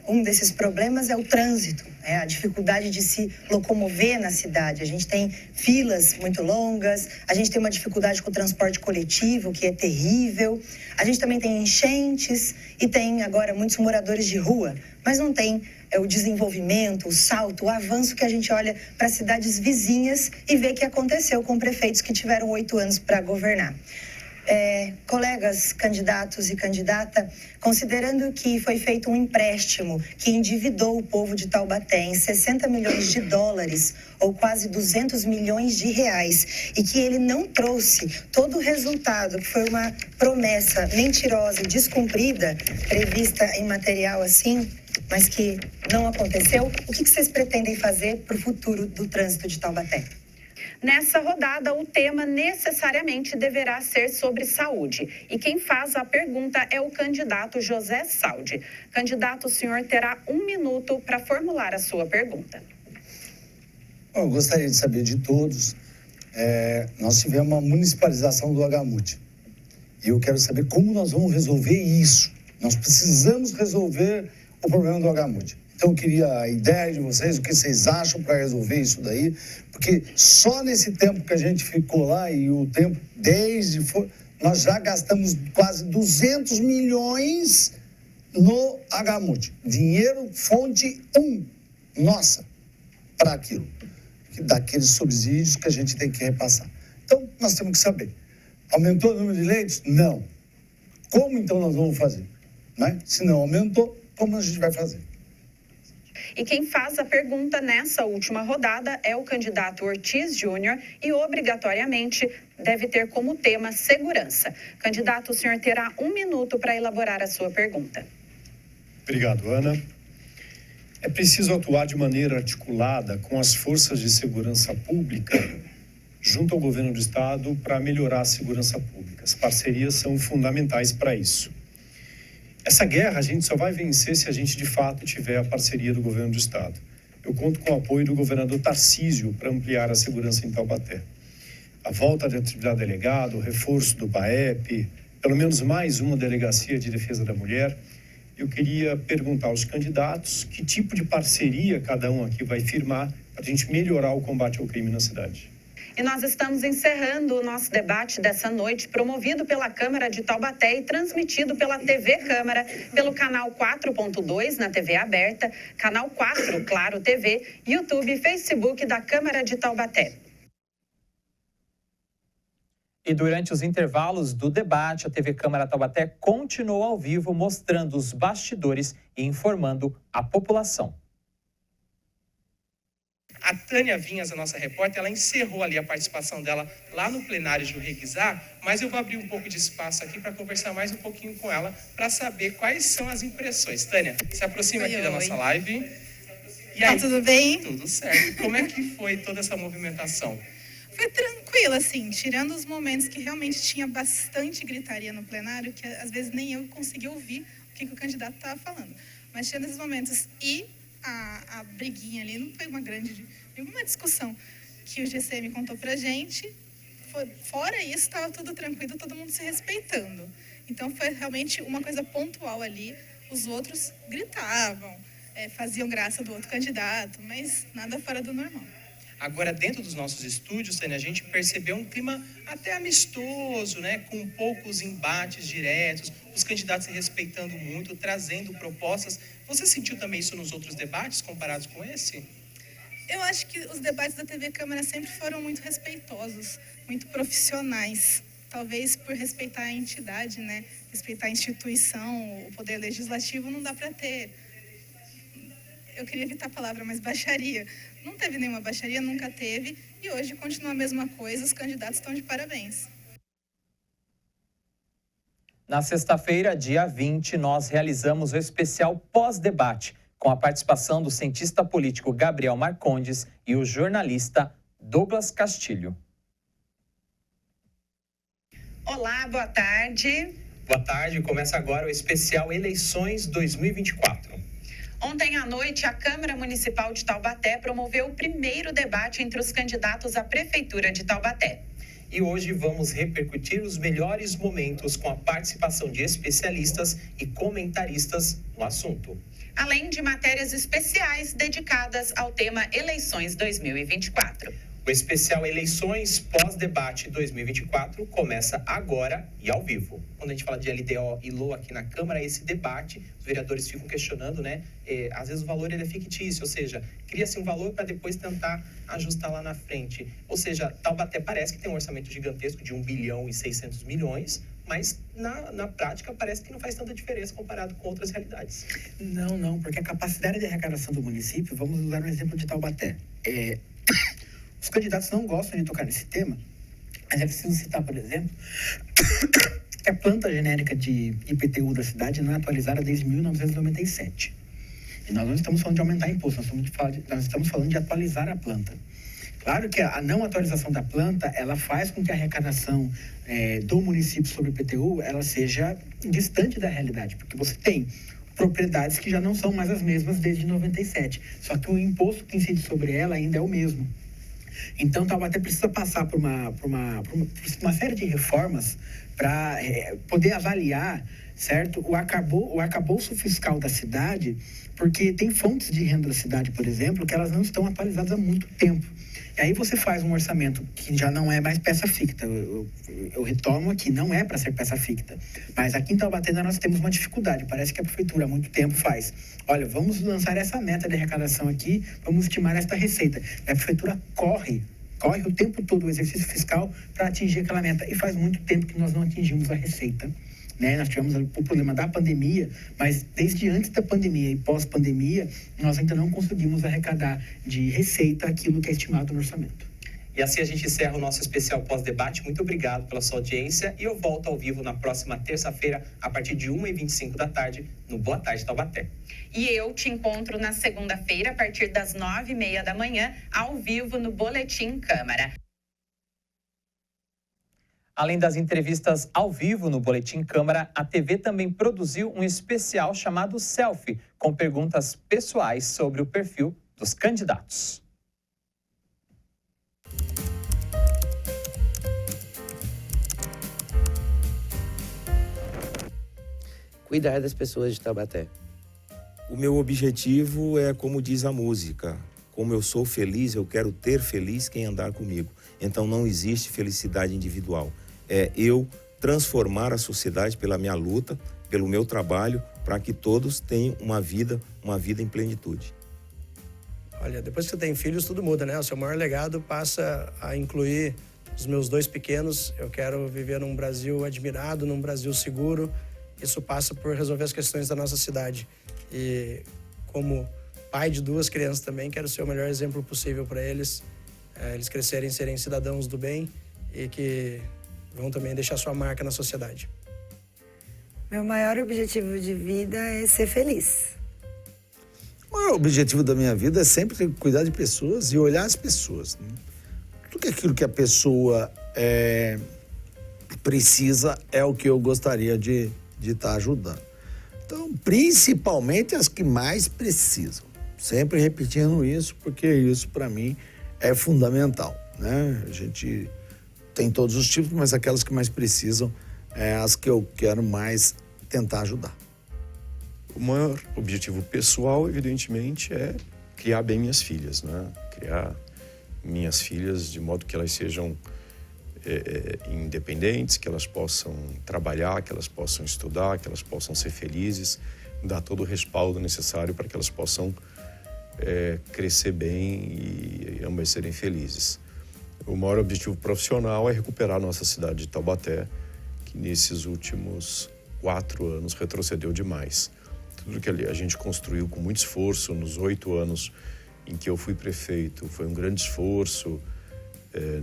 Um desses problemas é o trânsito, a dificuldade de se locomover na cidade. A gente tem filas muito longas, a gente tem uma dificuldade com o transporte coletivo, que é terrível. A gente também tem enchentes e tem agora muitos moradores de rua, mas não tem o desenvolvimento, o salto, o avanço que a gente olha para cidades vizinhas e vê que aconteceu com prefeitos que tiveram 8 anos para governar. Colegas, candidatos e candidata, considerando que foi feito um empréstimo que endividou o povo de Taubaté em 60 milhões de dólares, ou quase 200 milhões de reais, e que ele não trouxe todo o resultado, que foi uma promessa mentirosa e descumprida, prevista em material assim, mas que não aconteceu, o que vocês pretendem fazer para o futuro do trânsito de Taubaté? Nessa rodada, o tema necessariamente deverá ser sobre saúde. E quem faz a pergunta é o candidato José Saldi. Candidato, o senhor terá 1 minuto para formular a sua pergunta. Bom, eu gostaria de saber de todos. Nós tivemos uma municipalização do Agamute. E eu quero saber como nós vamos resolver isso. Nós precisamos resolver o problema do Agamute. Então, eu queria a ideia de vocês, o que vocês acham para resolver isso daí, porque só nesse tempo que a gente ficou lá e o tempo nós já gastamos quase 200 milhões no Agamute. Dinheiro fonte 1, nossa, para aquilo, daqueles subsídios que a gente tem que repassar. Então, nós temos que saber. Aumentou o número de leitos? Não. Como então nós vamos fazer? Né? Se não aumentou, como a gente vai fazer? E quem faz a pergunta nessa última rodada é o candidato Ortiz Júnior e, obrigatoriamente, deve ter como tema segurança. Candidato, o senhor terá 1 minuto para elaborar a sua pergunta. Obrigado, Ana. É preciso atuar de maneira articulada com as forças de segurança pública junto ao governo do estado para melhorar a segurança pública. As parcerias são fundamentais para isso. Essa guerra a gente só vai vencer se a gente de fato tiver a parceria do governo do estado. Eu conto com o apoio do governador Tarcísio para ampliar a segurança em Taubaté. A volta da atividade delegado, o reforço do BAEP, pelo menos mais uma delegacia de defesa da mulher. Eu queria perguntar aos candidatos que tipo de parceria cada um aqui vai firmar para a gente melhorar o combate ao crime na cidade. E nós estamos encerrando o nosso debate dessa noite, promovido pela Câmara de Taubaté e transmitido pela TV Câmara, pelo canal 4.2 na TV aberta, canal 4, Claro TV, YouTube e Facebook da Câmara de Taubaté. E durante os intervalos do debate, a TV Câmara Taubaté continuou ao vivo, mostrando os bastidores e informando a população. A Tânia Vinhas, a nossa repórter, ela encerrou ali a participação dela lá no plenário de Urreguizar, mas eu vou abrir um pouco de espaço aqui para conversar mais um pouquinho com ela, para saber quais são as impressões. Tânia, se aproxima aqui da nossa live. E aí, tudo bem? Tudo certo. Como é que foi toda essa movimentação? Foi tranquilo, assim, tirando os momentos que realmente tinha bastante gritaria no plenário, que às vezes nem eu conseguia ouvir o que o candidato estava falando. Mas tirando esses momentos e a briguinha ali, não foi uma discussão que o GCM contou pra gente. Fora isso, estava tudo tranquilo, todo mundo se respeitando. Então foi realmente uma coisa pontual ali. Os outros gritavam, faziam graça do outro candidato, mas nada fora do normal. Agora, dentro dos nossos estúdios, Tânia, a gente percebeu um clima até amistoso, né? Com poucos embates diretos, os candidatos se respeitando muito, trazendo propostas. Você sentiu também isso nos outros debates, comparados com esse? Eu acho que os debates da TV Câmara sempre foram muito respeitosos, muito profissionais. Talvez por respeitar a entidade, né? Respeitar a instituição, o poder legislativo, não dá para ter... Eu queria evitar a palavra, mas baixaria. Não teve nenhuma baixaria, nunca teve. E hoje continua a mesma coisa, os candidatos estão de parabéns. Na sexta-feira, dia 20, nós realizamos o especial pós-debate, com a participação do cientista político Gabriel Marcondes e o jornalista Douglas Castilho. Olá, boa tarde. Boa tarde, começa agora o especial Eleições 2024. Ontem à noite, a Câmara Municipal de Taubaté promoveu o primeiro debate entre os candidatos à Prefeitura de Taubaté. E hoje vamos repercutir os melhores momentos com a participação de especialistas e comentaristas no assunto. Além de matérias especiais dedicadas ao tema Eleições 2024. O especial Eleições pós-debate 2024 começa agora e ao vivo. Quando a gente fala de LDO e LOA aqui na Câmara, esse debate, os vereadores ficam questionando, né? Às vezes o valor ele é fictício, ou seja, cria-se um valor para depois tentar ajustar lá na frente. Ou seja, Taubaté parece que tem um orçamento gigantesco de 1 bilhão e 600 milhões, mas na prática parece que não faz tanta diferença comparado com outras realidades. Não, porque a capacidade de arrecadação do município, vamos usar o exemplo de Taubaté. Os candidatos não gostam de tocar nesse tema, mas é preciso citar, por exemplo, que a planta genérica de IPTU da cidade não é atualizada desde 1997. E nós não estamos falando de aumentar imposto, nós estamos falando de atualizar a planta. Claro que a não atualização da planta, ela faz com que a arrecadação do município sobre o IPTU, ela seja distante da realidade, porque você tem propriedades que já não são mais as mesmas desde 97, só que o imposto que incide sobre ela ainda é o mesmo. Então, Taubaté precisa passar por uma série de reformas para poder avaliar, certo, o arcabouço fiscal da cidade, porque tem fontes de renda da cidade, por exemplo, que elas não estão atualizadas há muito tempo. E aí você faz um orçamento que já não é mais peça ficta. Eu retomo aqui, não é para ser peça ficta. Mas aqui em Taubaté nós temos uma dificuldade. Parece que a prefeitura há muito tempo faz. Olha, vamos lançar essa meta de arrecadação aqui, vamos estimar esta receita. E a prefeitura corre o tempo todo o exercício fiscal para atingir aquela meta. E faz muito tempo que nós não atingimos a receita. Nós tivemos o problema da pandemia, mas desde antes da pandemia e pós-pandemia, nós ainda não conseguimos arrecadar de receita aquilo que é estimado no orçamento. E assim a gente encerra o nosso especial pós-debate. Muito obrigado pela sua audiência e eu volto ao vivo na próxima terça-feira, a partir de 1h25 da tarde, no Boa Tarde Taubaté. E eu te encontro na segunda-feira, a partir das 9h30 da manhã, ao vivo no Boletim Câmara. Além das entrevistas ao vivo no Boletim Câmara, a TV também produziu um especial chamado Selfie, com perguntas pessoais sobre o perfil dos candidatos. Cuidar das pessoas de Taubaté. O meu objetivo é, como diz a música, como eu sou feliz, eu quero ter feliz quem andar comigo. Então não existe felicidade individual. É eu transformar a sociedade pela minha luta, pelo meu trabalho, para que todos tenham uma vida em plenitude. Olha, depois que você tem filhos, tudo muda, né? O seu maior legado passa a incluir os meus 2 pequenos. Eu quero viver num Brasil admirado, num Brasil seguro. Isso passa por resolver as questões da nossa cidade. E como pai de 2 crianças também, quero ser o melhor exemplo possível para eles. Eles crescerem, serem cidadãos do bem e que vão também deixar sua marca na sociedade. Meu maior objetivo de vida é ser feliz. O maior objetivo da minha vida é sempre cuidar de pessoas e olhar as pessoas. Né? Tudo aquilo que a pessoa precisa é o que eu gostaria de estar ajudando. Então, principalmente as que mais precisam. Sempre repetindo isso, porque isso, para mim, é fundamental. Né? A gente tem todos os tipos, mas aquelas que mais precisam é as que eu quero mais tentar ajudar. O maior objetivo pessoal, evidentemente, é criar bem minhas filhas, né? Criar minhas filhas de modo que elas sejam independentes, que elas possam trabalhar, que elas possam estudar, que elas possam ser felizes, dar todo o respaldo necessário para que elas possam crescer bem e ambas serem felizes. O maior objetivo profissional é recuperar a nossa cidade de Taubaté, que nesses últimos 4 anos retrocedeu demais. Tudo que a gente construiu com muito esforço nos 8 anos em que eu fui prefeito, foi um grande esforço,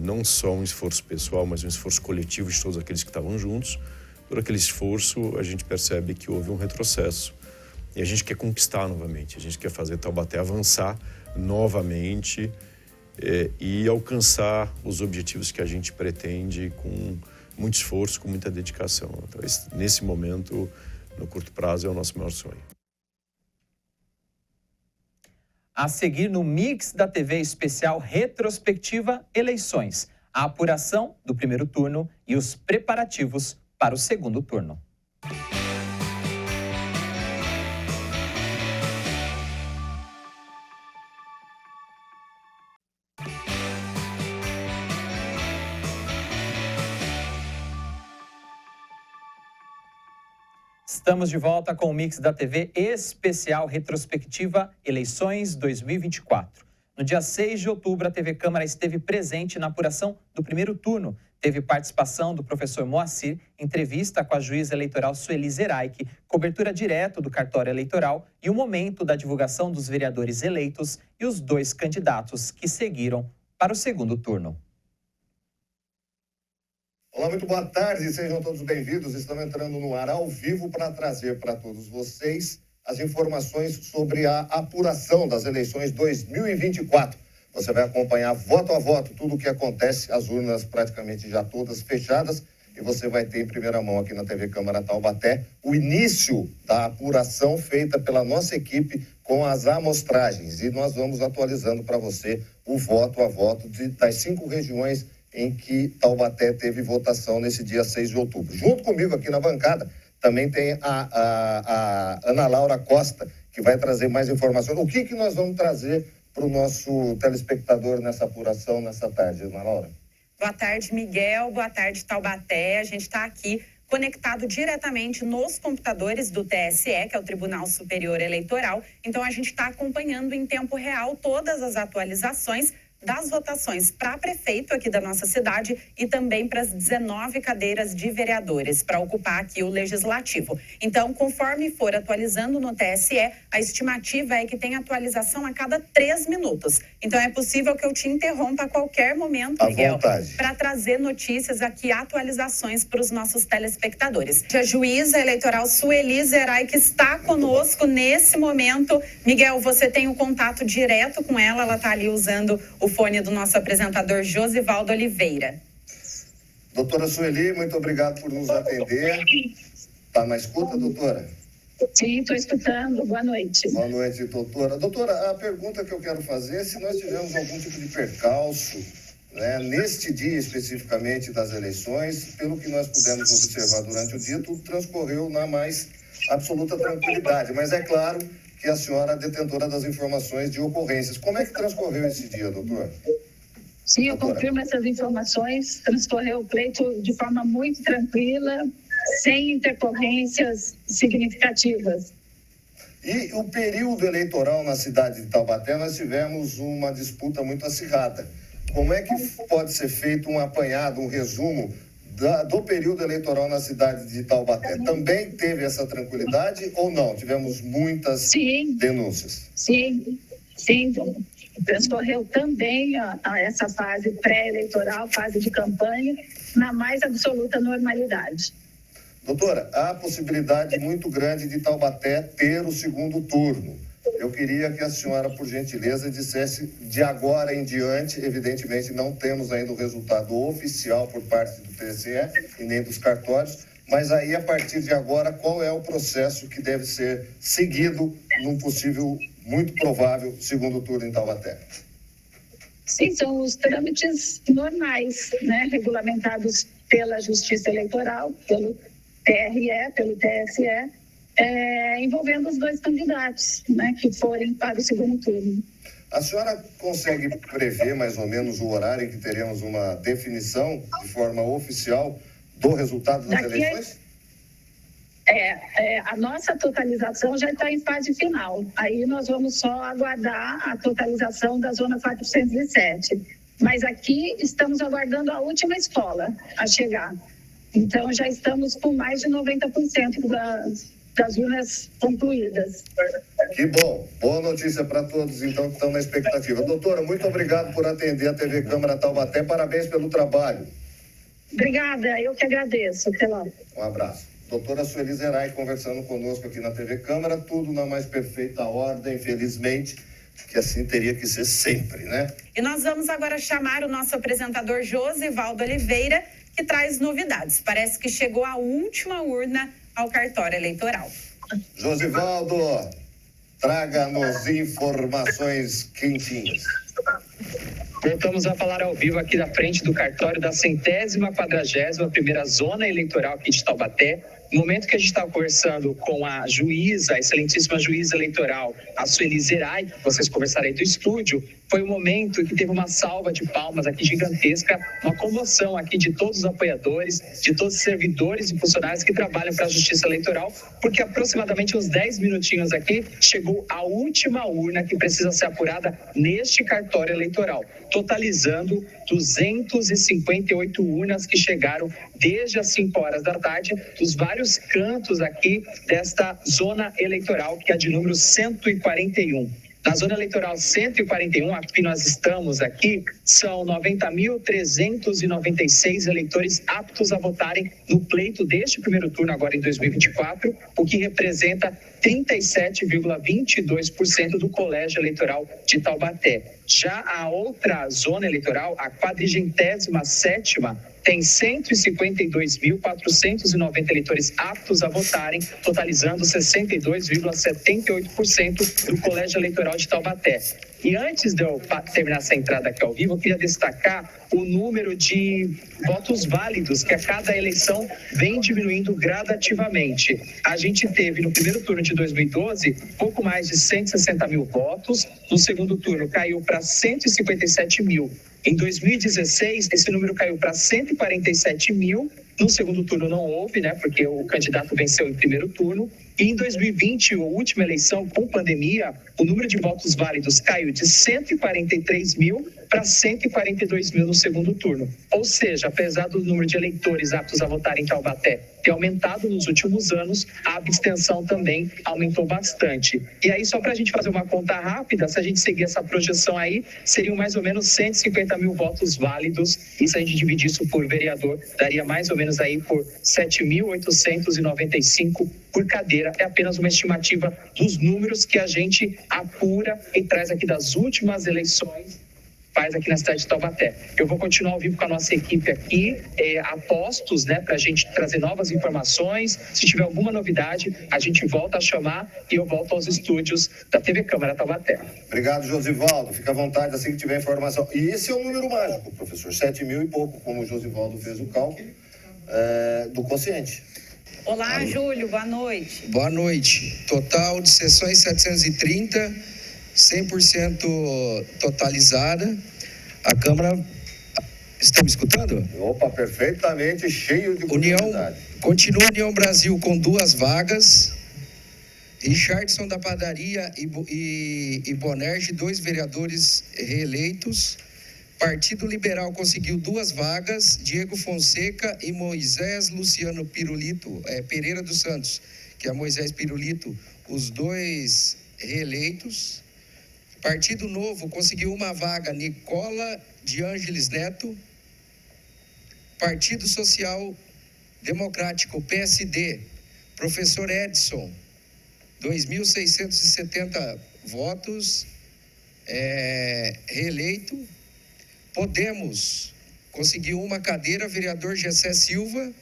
não só um esforço pessoal, mas um esforço coletivo de todos aqueles que estavam juntos. Por aquele esforço, a gente percebe que houve um retrocesso. E a gente quer conquistar novamente, a gente quer fazer Taubaté avançar novamente e alcançar os objetivos que a gente pretende com muito esforço, com muita dedicação. Então, nesse momento, no curto prazo, é o nosso maior sonho. A seguir no Mix da TV especial Retrospectiva Eleições, a apuração do primeiro turno e os preparativos para o segundo turno. Estamos de volta com o Mix da TV especial Retrospectiva Eleições 2024. No dia 6 de outubro, a TV Câmara esteve presente na apuração do primeiro turno. Teve participação do professor Moacir, entrevista com a juíza eleitoral Sueli Zeraich, cobertura direto do cartório eleitoral e o momento da divulgação dos vereadores eleitos e os 2 candidatos que seguiram para o segundo turno. Olá, muito boa tarde, sejam todos bem-vindos. Estamos entrando no ar ao vivo para trazer para todos vocês as informações sobre a apuração das eleições 2024. Você vai acompanhar voto a voto tudo o que acontece, as urnas praticamente já todas fechadas, e você vai ter em primeira mão aqui na TV Câmara Taubaté o início da apuração feita pela nossa equipe com as amostragens. E nós vamos atualizando para você o voto a voto das 5 regiões em que Taubaté teve votação nesse dia 6 de outubro. Junto comigo aqui na bancada também tem a Ana Laura Costa, que vai trazer mais informações. O que nós vamos trazer para o nosso telespectador nessa apuração, nessa tarde, Ana Laura? Boa tarde, Miguel. Boa tarde, Taubaté. A gente está aqui conectado diretamente nos computadores do TSE, que é o Tribunal Superior Eleitoral. Então, a gente está acompanhando em tempo real todas as atualizações das votações para prefeito aqui da nossa cidade e também para as 19 cadeiras de vereadores, para ocupar aqui o Legislativo. Então, conforme for atualizando no TSE, a estimativa é que tem atualização a cada 3 minutos. Então, é possível que eu te interrompa a qualquer momento, Miguel, para trazer notícias aqui, atualizações para os nossos telespectadores. A juíza eleitoral Sueli Zeray, que está conosco nesse momento. Miguel, você tem um contato direto com ela está ali usando o fone do nosso apresentador Josivaldo Oliveira. Doutora Sueli, muito obrigado por nos atender. Está na escuta, doutora? Sim, estou escutando. Boa noite. Boa noite, doutora. Doutora, a pergunta que eu quero fazer é se nós tivemos algum tipo de percalço, né, neste dia especificamente das eleições. Pelo que nós pudemos observar durante o dia, tudo transcorreu na mais absoluta tranquilidade. Mas é claro que a senhora é detentora das informações de ocorrências. Como é que transcorreu esse dia, doutor? Sim, eu confirmo essas informações. Transcorreu o pleito de forma muito tranquila, sem intercorrências significativas. E o período eleitoral na cidade de Taubaté, nós tivemos uma disputa muito acirrada. Como é que pode ser feito um apanhado, um resumo do período eleitoral na cidade de Taubaté? Também teve essa tranquilidade ou não? Tivemos muitas denúncias. Sim. Transcorreu também a essa fase pré-eleitoral, fase de campanha, na mais absoluta normalidade. Doutora, há possibilidade muito grande de Taubaté ter o segundo turno. Eu queria que a senhora, por gentileza, dissesse de agora em diante. Evidentemente, não temos ainda o resultado oficial por parte do TSE e nem dos cartórios, mas aí, a partir de agora, qual é o processo que deve ser seguido num possível, muito provável, segundo turno em Taubaté? Sim, são os trâmites normais, né, regulamentados pela Justiça Eleitoral, pelo TRE, pelo TSE, envolvendo os 2 candidatos, né, que forem para o segundo turno. A senhora consegue prever mais ou menos o horário em que teremos uma definição de forma oficial do resultado das eleições? A nossa totalização já está em fase final. Aí nós vamos só aguardar a totalização da Zona 407. Mas aqui estamos aguardando a última escola a chegar. Então já estamos com mais de 90% das urnas concluídas. Que bom. Boa notícia para todos, então, que estão na expectativa. Doutora, muito obrigado por atender a TV Câmara Taubaté. Parabéns pelo trabalho. Obrigada, eu que agradeço. Até lá. Um abraço. Doutora Sueli Zeray conversando conosco aqui na TV Câmara, tudo na mais perfeita ordem, felizmente, que assim teria que ser sempre, né? E nós vamos agora chamar o nosso apresentador Josivaldo Oliveira, que traz novidades. Parece que chegou a última urna ao cartório eleitoral. Josivaldo, traga-nos informações quentinhas. Voltamos a falar ao vivo aqui da frente do cartório da 141ª Zona Eleitoral aqui de Taubaté. No momento que a gente estava conversando com a juíza, a excelentíssima juíza eleitoral, a Sueli Zeray, que vocês conversaram aí do estúdio, foi um momento que teve uma salva de palmas aqui gigantesca, uma comoção aqui de todos os apoiadores, de todos os servidores e funcionários que trabalham para a Justiça Eleitoral, porque aproximadamente uns 10 minutinhos aqui chegou a última urna que precisa ser apurada neste cartório eleitoral, totalizando 258 urnas que chegaram desde as 5 horas da tarde dos vários cantos aqui desta zona eleitoral, que é de número 141. Na zona eleitoral 141, aqui nós estamos aqui, são 90.396 eleitores aptos a votarem no pleito deste primeiro turno, agora em 2024, o que representa 37,22% do colégio eleitoral de Taubaté. Já a outra zona eleitoral, a 47ª, tem 152.490 eleitores aptos a votarem, totalizando 62,78% do colégio eleitoral de Taubaté. E antes de eu terminar essa entrada aqui ao vivo, eu queria destacar o número de votos válidos que a cada eleição vem diminuindo gradativamente. A gente teve no primeiro turno de 2012 pouco mais de 160 mil votos, no segundo turno caiu para 157 mil. Em 2016, esse número caiu para 147 mil. No segundo turno não houve, né? Porque o candidato venceu em primeiro turno. E em 2020, a última eleição com pandemia, o número de votos válidos caiu de 143 mil para 142 mil no segundo turno. Ou seja, apesar do número de eleitores aptos a votar em Taubaté ter aumentado nos últimos anos, a abstenção também aumentou bastante. E aí, só para a gente fazer uma conta rápida, se a gente seguir essa projeção aí, seriam mais ou menos 150 mil votos válidos. E se a gente dividir isso por vereador, daria mais ou menos aí por 7.895 por cadeira. É apenas uma estimativa dos números que a gente apura e traz aqui das últimas eleições, faz aqui na cidade de Taubaté. Eu vou continuar ao vivo com a nossa equipe aqui, a postos, né, para a gente trazer novas informações. Se tiver alguma novidade, a gente volta a chamar e eu volto aos estúdios da TV Câmara Taubaté. Obrigado, Josivaldo. Fica à vontade assim que tiver informação. E esse é o número mágico, professor. 7 mil e pouco, como o Josivaldo fez o cálculo, do quociente. Olá, Júlio, boa noite. Boa noite. Total de sessões 730, 100% totalizada. A Câmara... Está me escutando? Opa, perfeitamente, cheio de comunidade. Continua União Brasil com 2 vagas. Richardson da Padaria e Bonerge, 2 vereadores reeleitos. Partido Liberal conseguiu 2 vagas, Diego Fonseca e Moisés Luciano Pereira dos Santos, que é Moisés Pirulito, os 2 reeleitos. Partido Novo conseguiu 1 vaga, Nicola de Ângeles Neto. Partido Social Democrático, PSD, professor Edson, 2.670 votos, reeleito. Podemos conseguiu 1 cadeira, vereador Gessé Silva.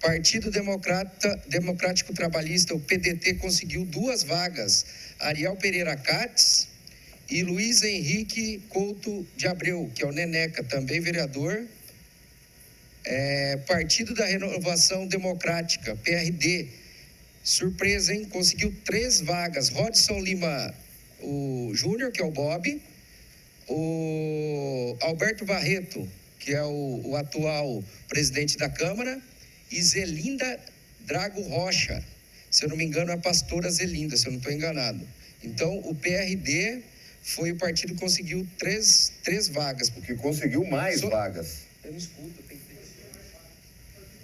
Partido Democrático Trabalhista, o PDT, conseguiu 2 vagas, Ariel Pereira Cates e Luiz Henrique Couto de Abreu, que é o Neneca, também vereador. Partido da Renovação Democrática, PRD, surpresa, hein? Conseguiu 3 vagas, Rodson Lima o Júnior, que é o Bob, o Alberto Barreto, que é o atual presidente da Câmara, e Zelinda Drago Rocha, se eu não me engano é a pastora Zelinda, se eu não estou enganado. Então o PRD foi o partido que conseguiu 3 vagas. Porque conseguiu mais vagas. Eu não escuto, tem que ter.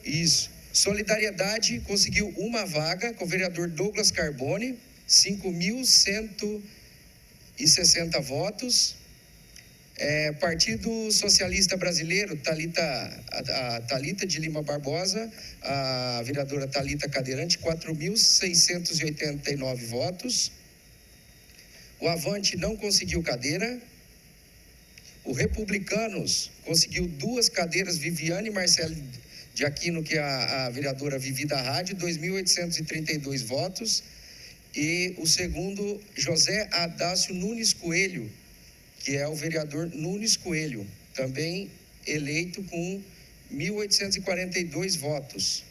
Isso. Solidariedade conseguiu 1 vaga com o vereador Douglas Carbone, 5.160 votos. Partido Socialista Brasileiro, a Thalita de Lima Barbosa, a vereadora Thalita Cadeirante, 4.689 votos. O Avante não conseguiu cadeira. O Republicanos conseguiu 2 cadeiras, Viviane Marcelo de Aquino, que é a vereadora Vivi da Rádio, 2.832 votos. E o segundo, José Adácio Nunes Coelho, que é o vereador Nunes Coelho, também eleito com 1.842 votos.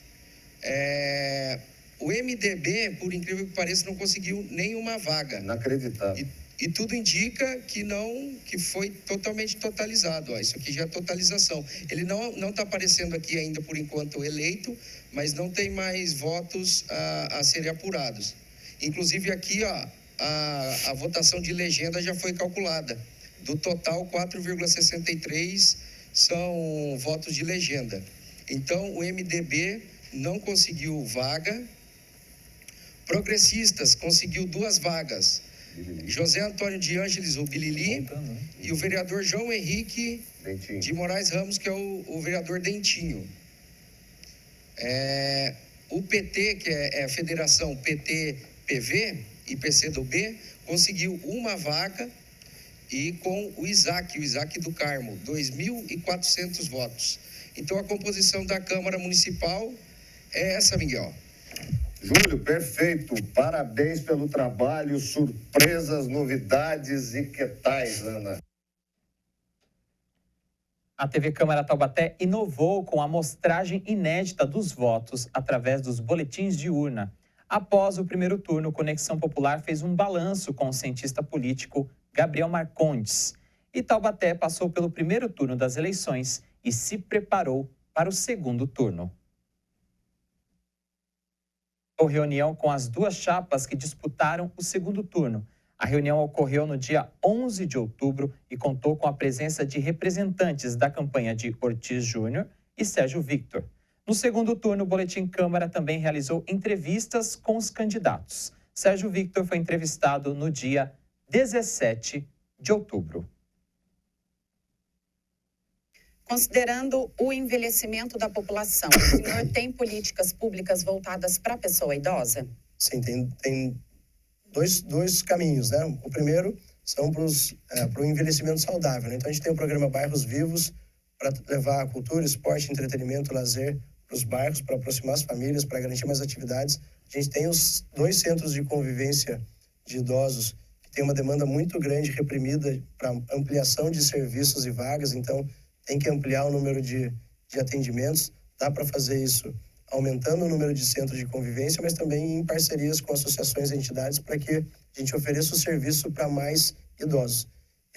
O MDB, por incrível que pareça, não conseguiu nenhuma vaga. Inacreditável. E tudo indica que foi totalmente totalizado. Isso aqui já é totalização. Ele não está aparecendo aqui ainda, por enquanto, eleito, mas não tem mais votos a serem apurados. Inclusive aqui, a votação de legenda já foi calculada. Do total, 4,63 são votos de legenda. Então, o MDB não conseguiu vaga. Progressistas conseguiu 2 vagas. José Antônio de Ângeles, o Bilili, e o vereador João Henrique de Moraes Ramos, que é o vereador Dentinho. O PT, que é a federação PT-PV e PCdoB, conseguiu uma vaga, e com o Isaac do Carmo, 2.400 votos. Então, a composição da Câmara Municipal é essa, Miguel. Júlio, perfeito. Parabéns pelo trabalho, surpresas, novidades e que tais, Ana? A TV Câmara Taubaté inovou com a amostragem inédita dos votos através dos boletins de urna. Após o primeiro turno, Conexão Popular fez um balanço com o cientista político Gabriel Marcondes. E Taubaté passou pelo primeiro turno das eleições e se preparou para o segundo turno. Reunião com as duas chapas que disputaram o segundo turno. A reunião ocorreu no dia 11 de outubro e contou com a presença de representantes da campanha de Ortiz Júnior e Sérgio Victor. No segundo turno, o Boletim Câmara também realizou entrevistas com os candidatos. Sérgio Victor foi entrevistado no dia 17 de outubro. Considerando o envelhecimento da população, o senhor tem políticas públicas voltadas para a pessoa idosa? Sim, tem dois caminhos, né? O primeiro são para o envelhecimento saudável, né? Então, a gente tem o programa Bairros Vivos para levar cultura, esporte, entretenimento, lazer para os bairros, para aproximar as famílias, para garantir mais atividades. A gente tem os 2 centros de convivência de idosos, que tem uma demanda muito grande, reprimida, para ampliação de serviços e vagas. Então, tem que ampliar o número de atendimentos. Dá para fazer isso aumentando o número de centros de convivência, mas também em parcerias com associações e entidades para que a gente ofereça o serviço para mais idosos.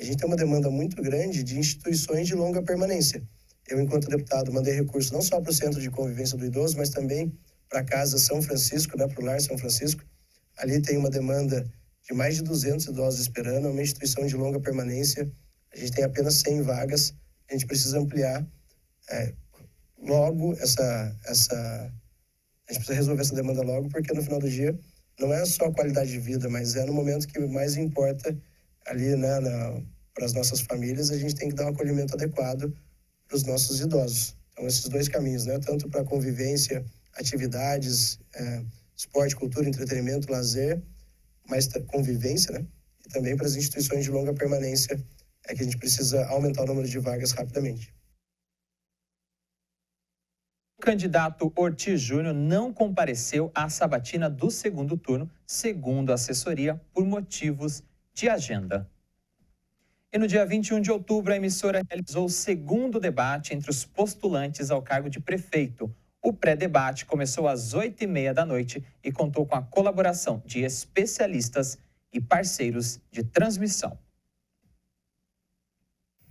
A gente tem uma demanda muito grande de instituições de longa permanência. Eu, enquanto deputado, mandei recurso não só para o Centro de Convivência do Idoso, mas também para a Casa São Francisco, né, para o Lar São Francisco. Ali tem uma demanda de mais de 200 idosos esperando, é uma instituição de longa permanência. A gente tem apenas 100 vagas, a gente precisa ampliar logo a gente precisa resolver essa demanda logo, porque no final do dia não é só a qualidade de vida, mas é no momento que mais importa ali, né, para as nossas famílias, a gente tem que dar um acolhimento adequado para os nossos idosos. Então, esses 2 caminhos, né, tanto para convivência, atividades, esporte, cultura, entretenimento, lazer, mas convivência, né, e também para as instituições de longa permanência, que a gente precisa aumentar o número de vagas rapidamente. O candidato Ortiz Júnior não compareceu à sabatina do segundo turno, segundo a assessoria, por motivos de agenda. E no dia 21 de outubro, a emissora realizou o segundo debate entre os postulantes ao cargo de prefeito. O pré-debate começou às 8h30 da noite e contou com a colaboração de especialistas e parceiros de transmissão.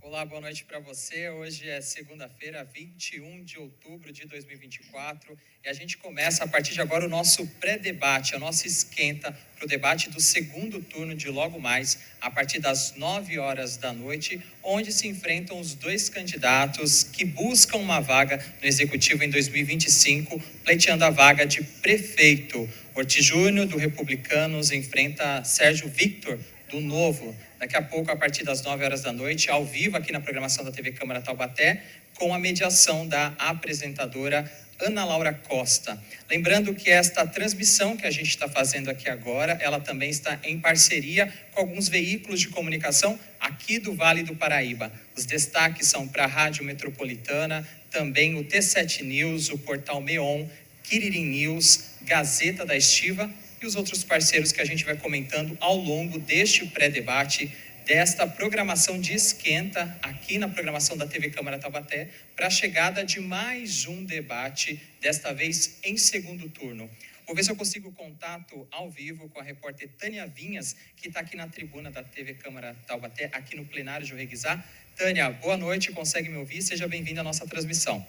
Olá, boa noite para você. Hoje é segunda-feira, 21 de outubro de 2024 e a gente começa a partir de agora o nosso pré-debate, a nossa esquenta para o debate do segundo turno de logo mais, a partir das 9 horas da noite, onde se enfrentam os 2 candidatos que buscam uma vaga no Executivo em 2025, pleiteando a vaga de prefeito. Ortiz Júnior, do Republicanos, enfrenta Sérgio Victor, do Novo. Daqui a pouco, a partir das 9 horas da noite, ao vivo aqui na programação da TV Câmara Taubaté, com a mediação da apresentadora Ana Laura Costa. Lembrando que esta transmissão que a gente está fazendo aqui agora, ela também está em parceria com alguns veículos de comunicação aqui do Vale do Paraíba. Os destaques são para a Rádio Metropolitana, também o T7 News, o Portal Meon, Quiririm News, Gazeta da Estiva e os outros parceiros que a gente vai comentando ao longo deste pré-debate, desta programação de esquenta aqui na programação da TV Câmara Taubaté, para a chegada de mais um debate, desta vez em segundo turno. Vou ver se eu consigo contato ao vivo com a repórter Tânia Vinhas, que está aqui na tribuna da TV Câmara Taubaté, aqui no plenário de Reguizá. Tânia, boa noite, consegue me ouvir? Seja bem-vinda à nossa transmissão.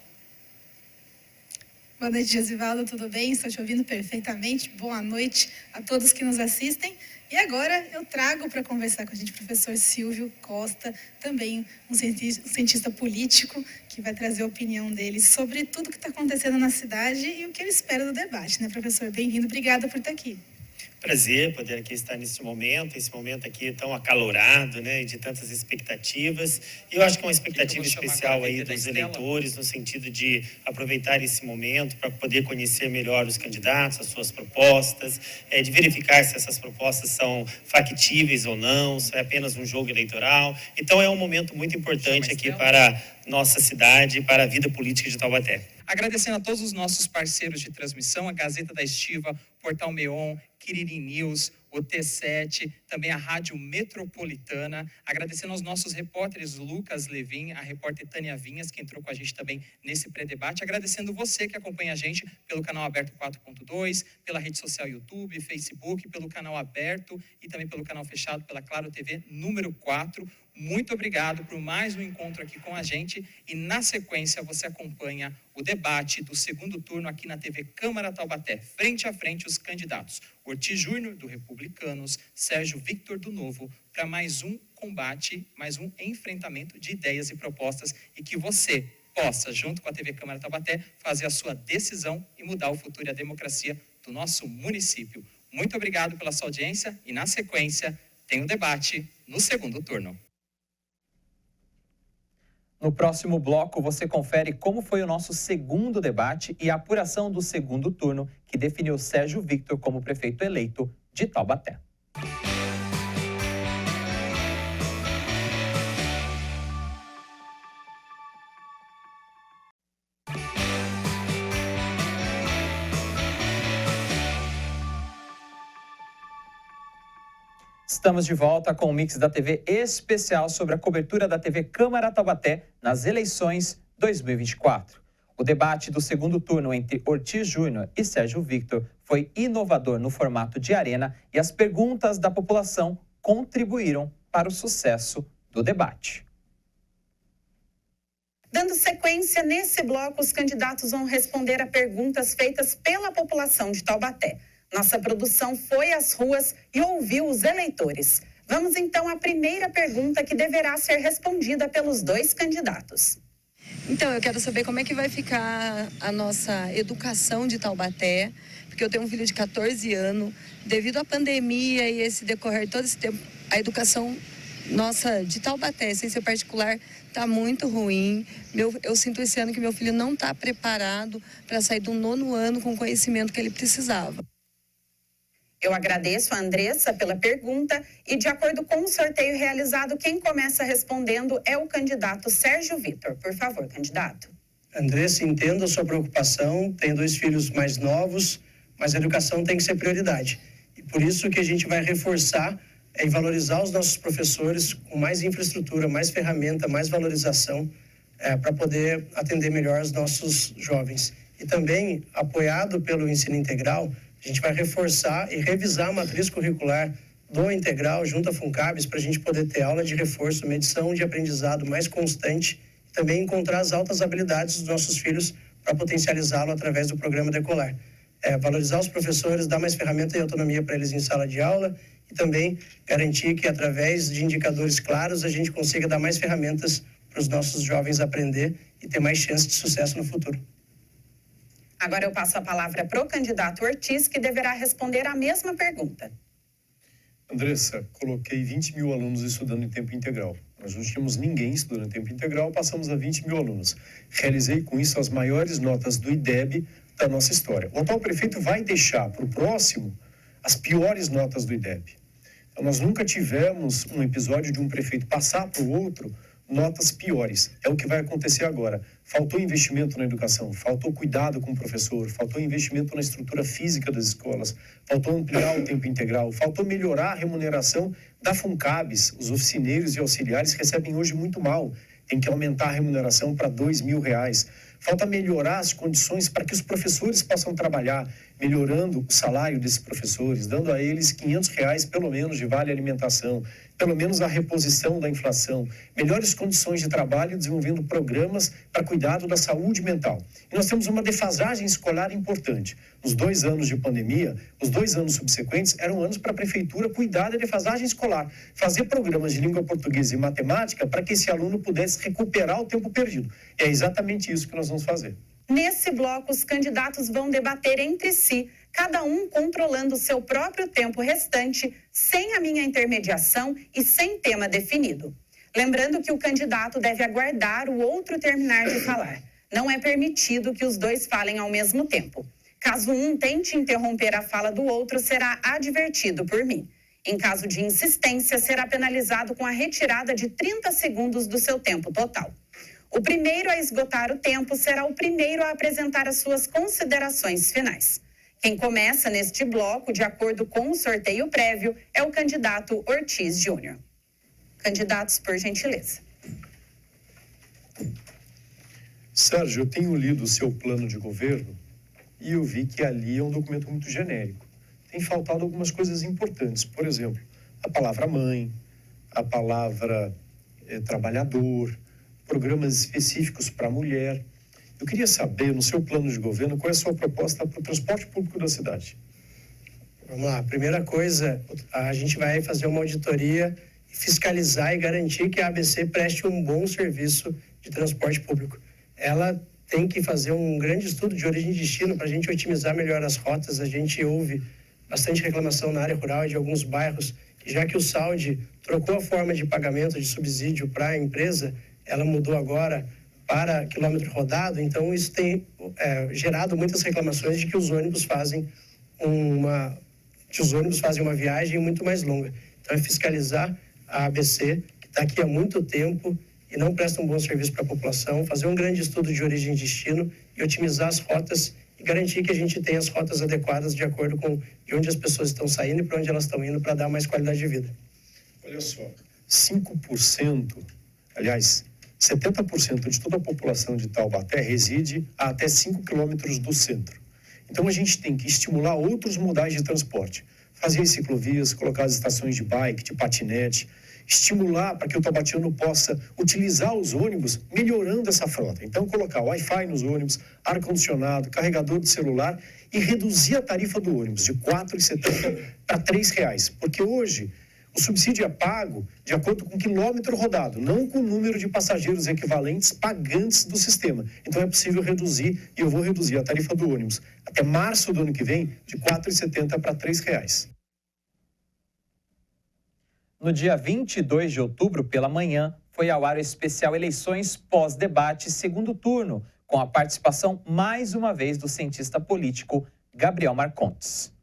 Boa noite, Josivaldo, tudo bem? Estou te ouvindo perfeitamente. Boa noite a todos que nos assistem. E agora eu trago para conversar com a gente o professor Silvio Costa, também um cientista político, que vai trazer a opinião dele sobre tudo que está acontecendo na cidade e o que ele espera do debate, né, professor? Bem-vindo, obrigada por estar aqui. prazer poder aqui estar esse momento aqui tão acalorado, né, de tantas expectativas. E eu acho que é uma expectativa especial aí dos eleitores, no sentido de aproveitar esse momento para poder conhecer melhor os candidatos, as suas propostas, de verificar se essas propostas são factíveis ou não, se é apenas um jogo eleitoral. Então é um momento muito importante aqui para nossa cidade, para a vida política de Taubaté. Agradecendo a todos os nossos parceiros de transmissão, a Gazeta da Estiva, Portal Meon, Quiriri News, o T7, também a Rádio Metropolitana. Agradecendo aos nossos repórteres Lucas Levin, a repórter Tânia Vinhas, que entrou com a gente também nesse pré-debate. Agradecendo você que acompanha a gente pelo canal aberto 4.2, pela rede social YouTube, Facebook, pelo canal aberto e também pelo canal fechado pela Claro TV número 4. Muito obrigado por mais um encontro aqui com a gente e, na sequência, você acompanha o debate do segundo turno aqui na TV Câmara Taubaté. Frente a frente, os candidatos Ortiz Júnior, do Republicanos, Sérgio Victor, do Novo, para mais um combate, mais um enfrentamento de ideias e propostas e que você possa, junto com a TV Câmara Taubaté, fazer a sua decisão e mudar o futuro e a democracia do nosso município. Muito obrigado pela sua audiência e, na sequência, tem o debate no segundo turno. No próximo bloco, você confere como foi o nosso segundo debate e a apuração do segundo turno, que definiu Sérgio Victor como prefeito eleito de Taubaté. Estamos de volta com o Mix da TV especial sobre a cobertura da TV Câmara Taubaté nas eleições 2024. O debate do segundo turno entre Ortiz Júnior e Sérgio Victor foi inovador no formato de arena e as perguntas da população contribuíram para o sucesso do debate. Dando sequência, nesse bloco, os candidatos vão responder a perguntas feitas pela população de Taubaté. Nossa produção foi às ruas e ouviu os eleitores. Vamos então à primeira pergunta que deverá ser respondida pelos dois candidatos. Então, eu quero saber como é que vai ficar a nossa educação de Taubaté, porque eu tenho um filho de 14 anos. Devido à pandemia e esse decorrer todo esse tempo, a educação nossa de Taubaté, sem ser particular, está muito ruim. Eu sinto esse ano que meu filho não está preparado para sair do 9º ano com o conhecimento que ele precisava. Eu agradeço a Andressa pela pergunta e, de acordo com o sorteio realizado, quem começa respondendo é o candidato Sérgio Victor. Por favor, candidato. Andressa, entendo a sua preocupação, tem 2 filhos mais novos, mas a educação tem que ser prioridade. E por isso que a gente vai reforçar e valorizar os nossos professores com mais infraestrutura, mais ferramenta, mais valorização para poder atender melhor os nossos jovens. E também, apoiado pelo ensino integral, a gente vai reforçar e revisar a matriz curricular do integral junto à FUNCABS para a gente poder ter aula de reforço, medição de aprendizado mais constante e também encontrar as altas habilidades dos nossos filhos para potencializá-lo através do programa Decolar. Valorizar os professores, dar mais ferramenta e autonomia para eles em sala de aula e também garantir que através de indicadores claros a gente consiga dar mais ferramentas para os nossos jovens aprender e ter mais chance de sucesso no futuro. Agora eu passo a palavra para o candidato Ortiz, que deverá responder a mesma pergunta. Andressa, coloquei 20 mil alunos estudando em tempo integral. Nós não tínhamos ninguém estudando em tempo integral, passamos a 20 mil alunos. Realizei com isso as maiores notas do IDEB da nossa história. O atual prefeito vai deixar para o próximo as piores notas do IDEB. Então, nós nunca tivemos um episódio de um prefeito passar para o outro notas piores. É o que vai acontecer agora. Faltou investimento na educação, faltou cuidado com o professor, faltou investimento na estrutura física das escolas, faltou ampliar o tempo integral, faltou melhorar a remuneração da FUNCABS. Os oficineiros e auxiliares recebem hoje muito mal. Tem que aumentar a remuneração para R$2.000. Falta melhorar as condições para que os professores possam trabalhar, melhorando o salário desses professores, dando a eles R$500 pelo menos de vale alimentação, pelo menos a reposição da inflação, melhores condições de trabalho, desenvolvendo programas para cuidado da saúde mental. E nós temos uma defasagem escolar importante. Nos 2 anos de pandemia, os 2 anos subsequentes eram anos para a prefeitura cuidar da defasagem escolar, fazer programas de língua portuguesa e matemática para que esse aluno pudesse recuperar o tempo perdido. É exatamente isso que nós vamos fazer. Nesse bloco, os candidatos vão debater entre si, cada um controlando o seu próprio tempo restante, sem a minha intermediação e sem tema definido. Lembrando que o candidato deve aguardar o outro terminar de falar. Não é permitido que os dois falem ao mesmo tempo. Caso um tente interromper a fala do outro, será advertido por mim. Em caso de insistência, será penalizado com a retirada de 30 segundos do seu tempo total. O primeiro a esgotar o tempo será o primeiro a apresentar as suas considerações finais. Quem começa neste bloco, de acordo com o sorteio prévio, é o candidato Ortiz Júnior. Candidatos, por gentileza. Sérgio, eu tenho lido o seu plano de governo e eu vi que ali é um documento muito genérico. Tem faltado algumas coisas importantes. Por exemplo, a palavra mãe, a palavra trabalhador, programas específicos para a mulher. Eu queria saber, no seu plano de governo, qual é a sua proposta para o transporte público da cidade? Vamos lá. Primeira coisa, a gente vai fazer uma auditoria, fiscalizar e garantir que a ABC preste um bom serviço de transporte público. Ela tem que fazer um grande estudo de origem e destino para a gente otimizar melhor as rotas. A gente ouve bastante reclamação na área rural e de alguns bairros, já que o SAUD trocou a forma de pagamento de subsídio para a empresa, ela mudou agora para quilômetro rodado, então isso tem gerado muitas reclamações de que os ônibus fazem uma viagem muito mais longa. Então é fiscalizar a ABC, que está aqui há muito tempo e não presta um bom serviço para a população, fazer um grande estudo de origem e destino e otimizar as rotas e garantir que a gente tenha as rotas adequadas de acordo com de onde as pessoas estão saindo e para onde elas estão indo para dar mais qualidade de vida. Olha só, 5%, aliás, 70% de toda a população de Taubaté reside a até 5 quilômetros do centro. Então a gente tem que estimular outros modais de transporte, fazer ciclovias, colocar as estações de bike, de patinete, estimular para que o taubatiano possa utilizar os ônibus melhorando essa frota. Então colocar Wi-Fi nos ônibus, ar-condicionado, carregador de celular e reduzir a tarifa do ônibus de R$ 4,70 para R$ 3, porque hoje o subsídio é pago de acordo com o quilômetro rodado, não com o número de passageiros equivalentes pagantes do sistema. Então é possível reduzir, e eu vou reduzir a tarifa do ônibus até março do ano que vem, de R$ 4,70 para R$ 3. No dia 22 de outubro, pela manhã, foi ao ar o especial Eleições Pós-Debate Segundo Turno, com a participação, mais uma vez, do cientista político Gabriel Marcontes.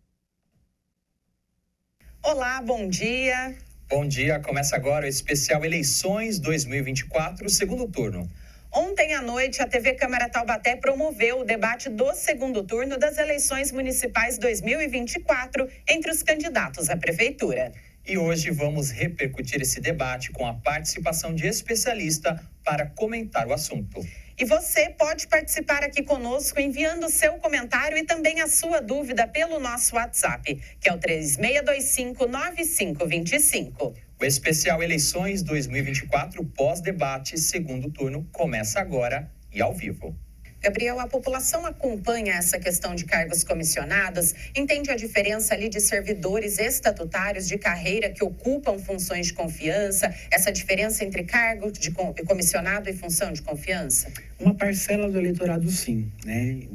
Olá, bom dia. Bom dia, começa agora o especial Eleições 2024, segundo turno. Ontem à noite, a TV Câmara Taubaté promoveu o debate do segundo turno das eleições municipais 2024 entre os candidatos à prefeitura. E hoje vamos repercutir esse debate com a participação de especialista para comentar o assunto. E você pode participar aqui conosco enviando o seu comentário e também a sua dúvida pelo nosso WhatsApp, que é o 3625-9525. O especial Eleições 2024 pós-debate segundo turno começa agora e ao vivo. Gabriel, a população acompanha essa questão de cargos comissionados, entende a diferença ali de servidores estatutários de carreira que ocupam funções de confiança, essa diferença entre cargo de comissionado e função de confiança? Uma parcela do eleitorado, sim, né?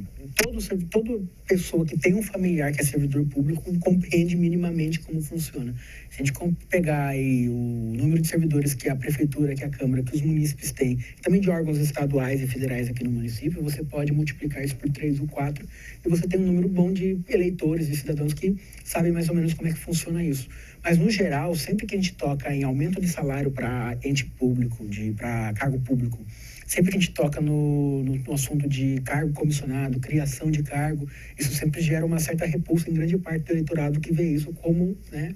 Toda pessoa que tem um familiar que é servidor público compreende minimamente como funciona. Se a gente pegar aí o número de servidores que a prefeitura, que a Câmara, que os munícipes têm, também de órgãos estaduais e federais aqui no município, você pode multiplicar isso por 3 ou 4 e você tem um número bom de eleitores e cidadãos que sabem mais ou menos como é que funciona isso. Mas, no geral, sempre que a gente toca em aumento de salário para ente público, para cargo público, sempre que a gente toca no assunto de cargo comissionado, criação de cargo, isso sempre gera uma certa repulsa em grande parte do eleitorado que vê isso como, né,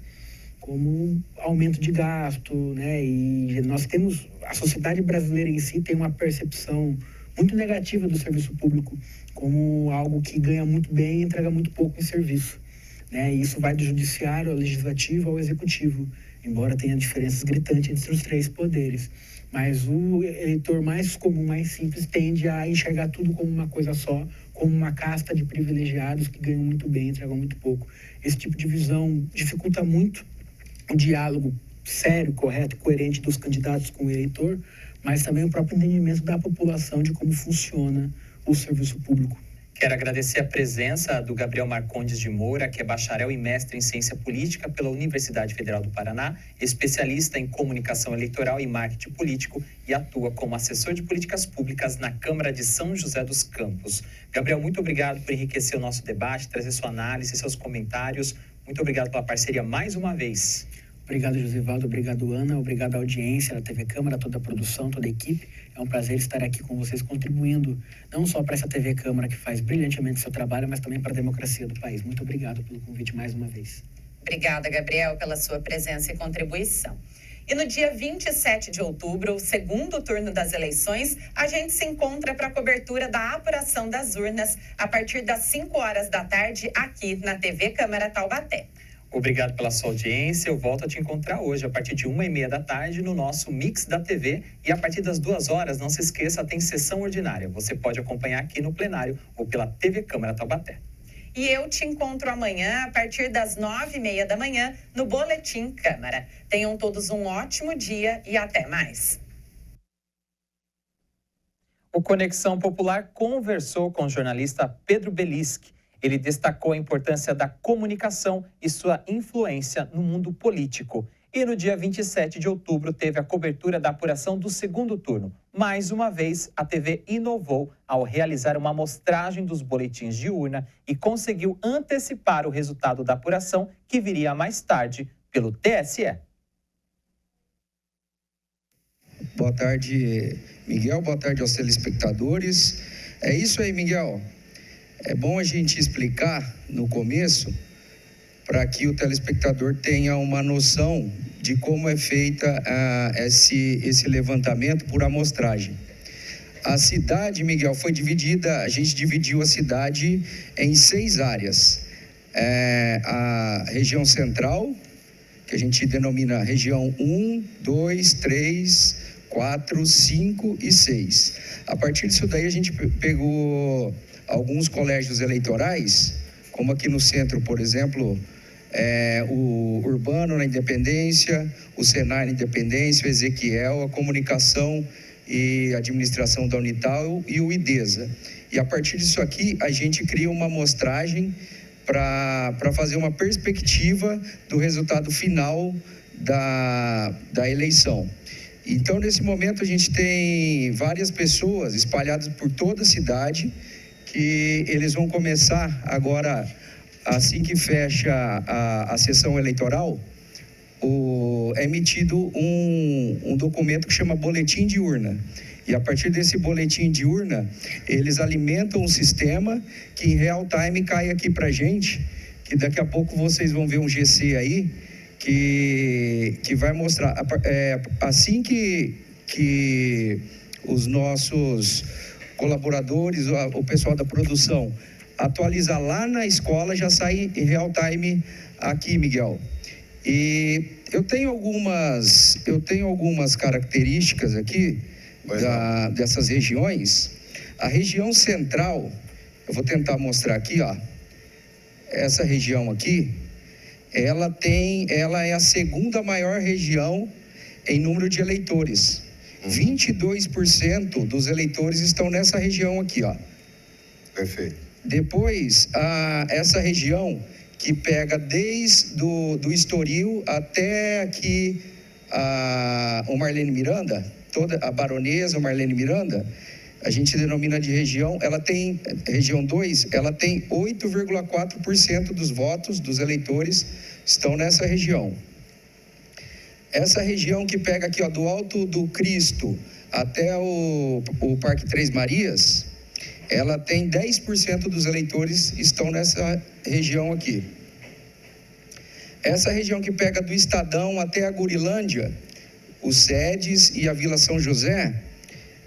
como aumento de gasto, né? E nós temos, a sociedade brasileira em si tem uma percepção muito negativa do serviço público como algo que ganha muito bem e entrega muito pouco em serviço, né? E isso vai do judiciário ao legislativo ao executivo, embora tenha diferenças gritantes entre os 3 poderes. Mas o eleitor mais comum, mais simples, tende a enxergar tudo como uma coisa só, como uma casta de privilegiados que ganham muito bem e entregam muito pouco. Esse tipo de visão dificulta muito o diálogo sério, correto, coerente dos candidatos com o eleitor, mas também o próprio entendimento da população de como funciona o serviço público. Quero agradecer a presença do Gabriel Marcondes de Moura, que é bacharel e mestre em Ciência Política pela Universidade Federal do Paraná, especialista em comunicação eleitoral e marketing político e atua como assessor de políticas públicas na Câmara de São José dos Campos. Gabriel, muito obrigado por enriquecer o nosso debate, trazer sua análise, seus comentários. Muito obrigado pela parceria mais uma vez. Obrigado, Josivaldo. Obrigado, Ana. Obrigado à audiência da TV Câmara, toda a produção, toda a equipe. É um prazer estar aqui com vocês, contribuindo não só para essa TV Câmara, que faz brilhantemente seu trabalho, mas também para a democracia do país. Muito obrigado pelo convite mais uma vez. Obrigada, Gabriel, pela sua presença e contribuição. E no dia 27 de outubro, o segundo turno das eleições, a gente se encontra para a cobertura da apuração das urnas a partir das 5 horas da tarde aqui na TV Câmara Taubaté. Obrigado pela sua audiência. Eu volto a te encontrar hoje a partir de 1h30 da tarde no nosso Mix da TV. E a partir das 2 horas, não se esqueça, tem sessão ordinária. Você pode acompanhar aqui no plenário ou pela TV Câmara Taubaté. E eu te encontro amanhã a partir das 9h30 da manhã no Boletim Câmara. Tenham todos um ótimo dia e até mais. O Conexão Popular conversou com o jornalista Pedro Beliski. Ele destacou a importância da comunicação e sua influência no mundo político. E no dia 27 de outubro teve a cobertura da apuração do segundo turno. Mais uma vez, a TV inovou ao realizar uma amostragem dos boletins de urna e conseguiu antecipar o resultado da apuração, que viria mais tarde pelo TSE. Boa tarde, Miguel. Boa tarde aos telespectadores. É isso aí, Miguel. É bom a gente explicar no começo para que o telespectador tenha uma noção de como é feita esse levantamento por amostragem. A cidade, Miguel, foi dividida, a gente dividiu a cidade em 6 áreas. A região central, que a gente denomina região 1, 2, 3, 4, 5 e 6. A partir disso daí a gente pegou alguns colégios eleitorais, como aqui no centro, por exemplo, o Urbano na Independência, o Senai na Independência, o Ezequiel, a Comunicação e Administração da Unital e o IDESA. E a partir disso aqui, a gente cria uma amostragem para fazer uma perspectiva do resultado final da eleição. Então, nesse momento, a gente tem várias pessoas espalhadas por toda a cidade, que eles vão começar agora, assim que fecha a sessão eleitoral, é emitido um documento que chama boletim de urna. E a partir desse boletim de urna, eles alimentam um sistema que em real time cai aqui pra gente, que daqui a pouco vocês vão ver um GC aí, que vai mostrar, assim que os nossos colaboradores, o pessoal da produção, atualizar lá na escola, já sai em real time aqui, Miguel. E eu tenho algumas características aqui dessas regiões. A região central, eu vou tentar mostrar aqui, ó. Essa região aqui, ela é a segunda maior região em número de eleitores. 22% dos eleitores estão nessa região aqui, ó. Perfeito. Depois, essa região que pega desde do Estoril até aqui o Marlene Miranda, toda a Baronesa, o Marlene Miranda, a gente denomina de região, região 2, ela tem 8,4% dos votos dos eleitores estão nessa região. Essa região que pega aqui, ó, do Alto do Cristo até o Parque Três Marias, ela tem 10% dos eleitores estão nessa região aqui. Essa região que pega do Estadão até a Gurilândia, os Sedes e a Vila São José,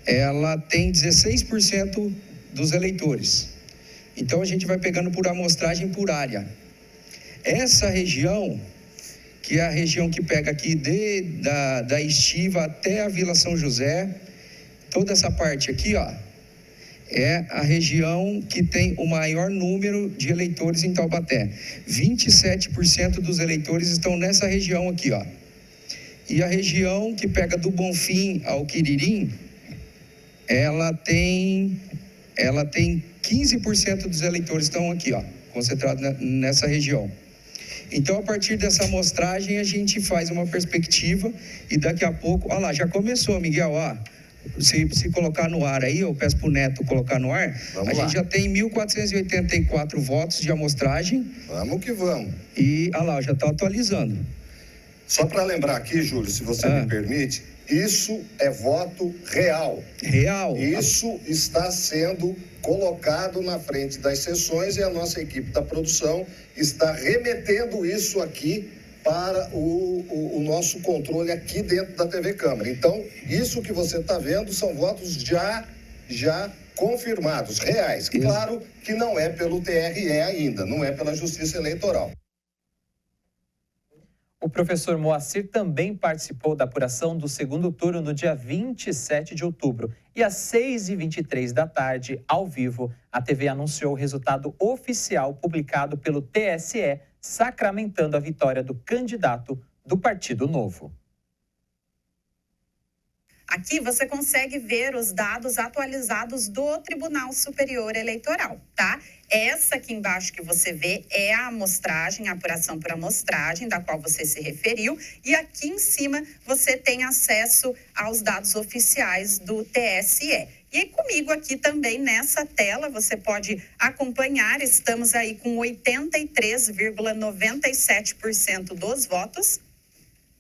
ela tem 16% dos eleitores. Então a gente vai pegando por amostragem por área. Essa região, que é a região que pega aqui da Estiva até a Vila São José, toda essa parte aqui, ó, é a região que tem o maior número de eleitores em Taubaté. 27% dos eleitores estão nessa região aqui, ó. E a região que pega do Bonfim ao Quiririm, ela tem ela tem 15% dos eleitores estão aqui, ó, concentrados nessa região. Então, a partir dessa amostragem, a gente faz uma perspectiva e daqui a pouco... Olha lá, já começou, Miguel, ó. Se colocar no ar aí, eu peço para o Neto colocar no ar, a gente já tem 1.484 votos de amostragem. Vamos que vamos. E, olha lá, já está atualizando. Só para lembrar aqui, Júlio, se você me permite, isso é voto real. Real. Isso está sendo colocado na frente das sessões e a nossa equipe da produção está remetendo isso aqui para o nosso controle aqui dentro da TV Câmara. Então, isso que você está vendo são votos já confirmados, reais. Claro que não é pelo TRE ainda, não é pela Justiça Eleitoral. O professor Moacir também participou da apuração do segundo turno no dia 27 de outubro. E às 6h23 da tarde, ao vivo, a TV anunciou o resultado oficial publicado pelo TSE, sacramentando a vitória do candidato do Partido Novo. Aqui você consegue ver os dados atualizados do Tribunal Superior Eleitoral, tá? Essa aqui embaixo que você vê é a amostragem, a apuração por amostragem, da qual você se referiu. E aqui em cima você tem acesso aos dados oficiais do TSE. E comigo aqui também nessa tela, você pode acompanhar, estamos aí com 83,97% dos votos.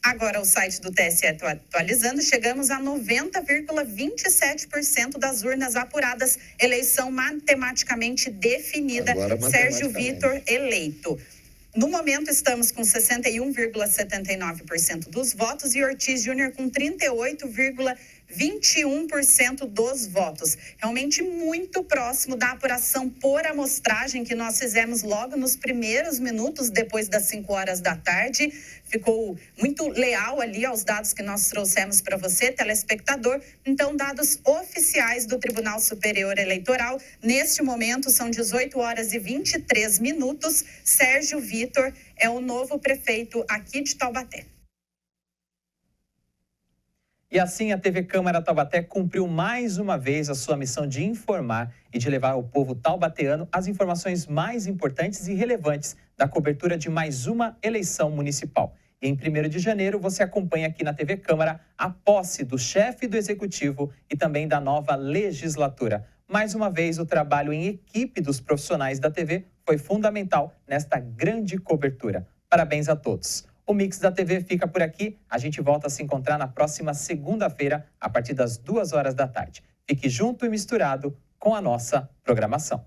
Agora o site do TSE atualizando, chegamos a 90,27% das urnas apuradas, eleição matematicamente definida, Sérgio Vitor eleito. No momento estamos com 61,79% dos votos e Ortiz Júnior com 38,21% dos votos. Realmente muito próximo da apuração por amostragem que nós fizemos logo nos primeiros minutos depois das 5 horas da tarde. Ficou muito leal ali aos dados que nós trouxemos para você, telespectador. Então, dados oficiais do Tribunal Superior Eleitoral. Neste momento, são 18 horas e 23 minutos. Sérgio Vitor é o novo prefeito aqui de Taubaté. E assim a TV Câmara Taubaté cumpriu mais uma vez a sua missão de informar e de levar ao povo taubateano as informações mais importantes e relevantes da cobertura de mais uma eleição municipal. E em 1º de janeiro você acompanha aqui na TV Câmara a posse do chefe do Executivo e também da nova legislatura. Mais uma vez, o trabalho em equipe dos profissionais da TV foi fundamental nesta grande cobertura. Parabéns a todos. O Mix da TV fica por aqui. A gente volta a se encontrar na próxima segunda-feira, a partir das 2 horas da tarde. Fique junto e misturado com a nossa programação.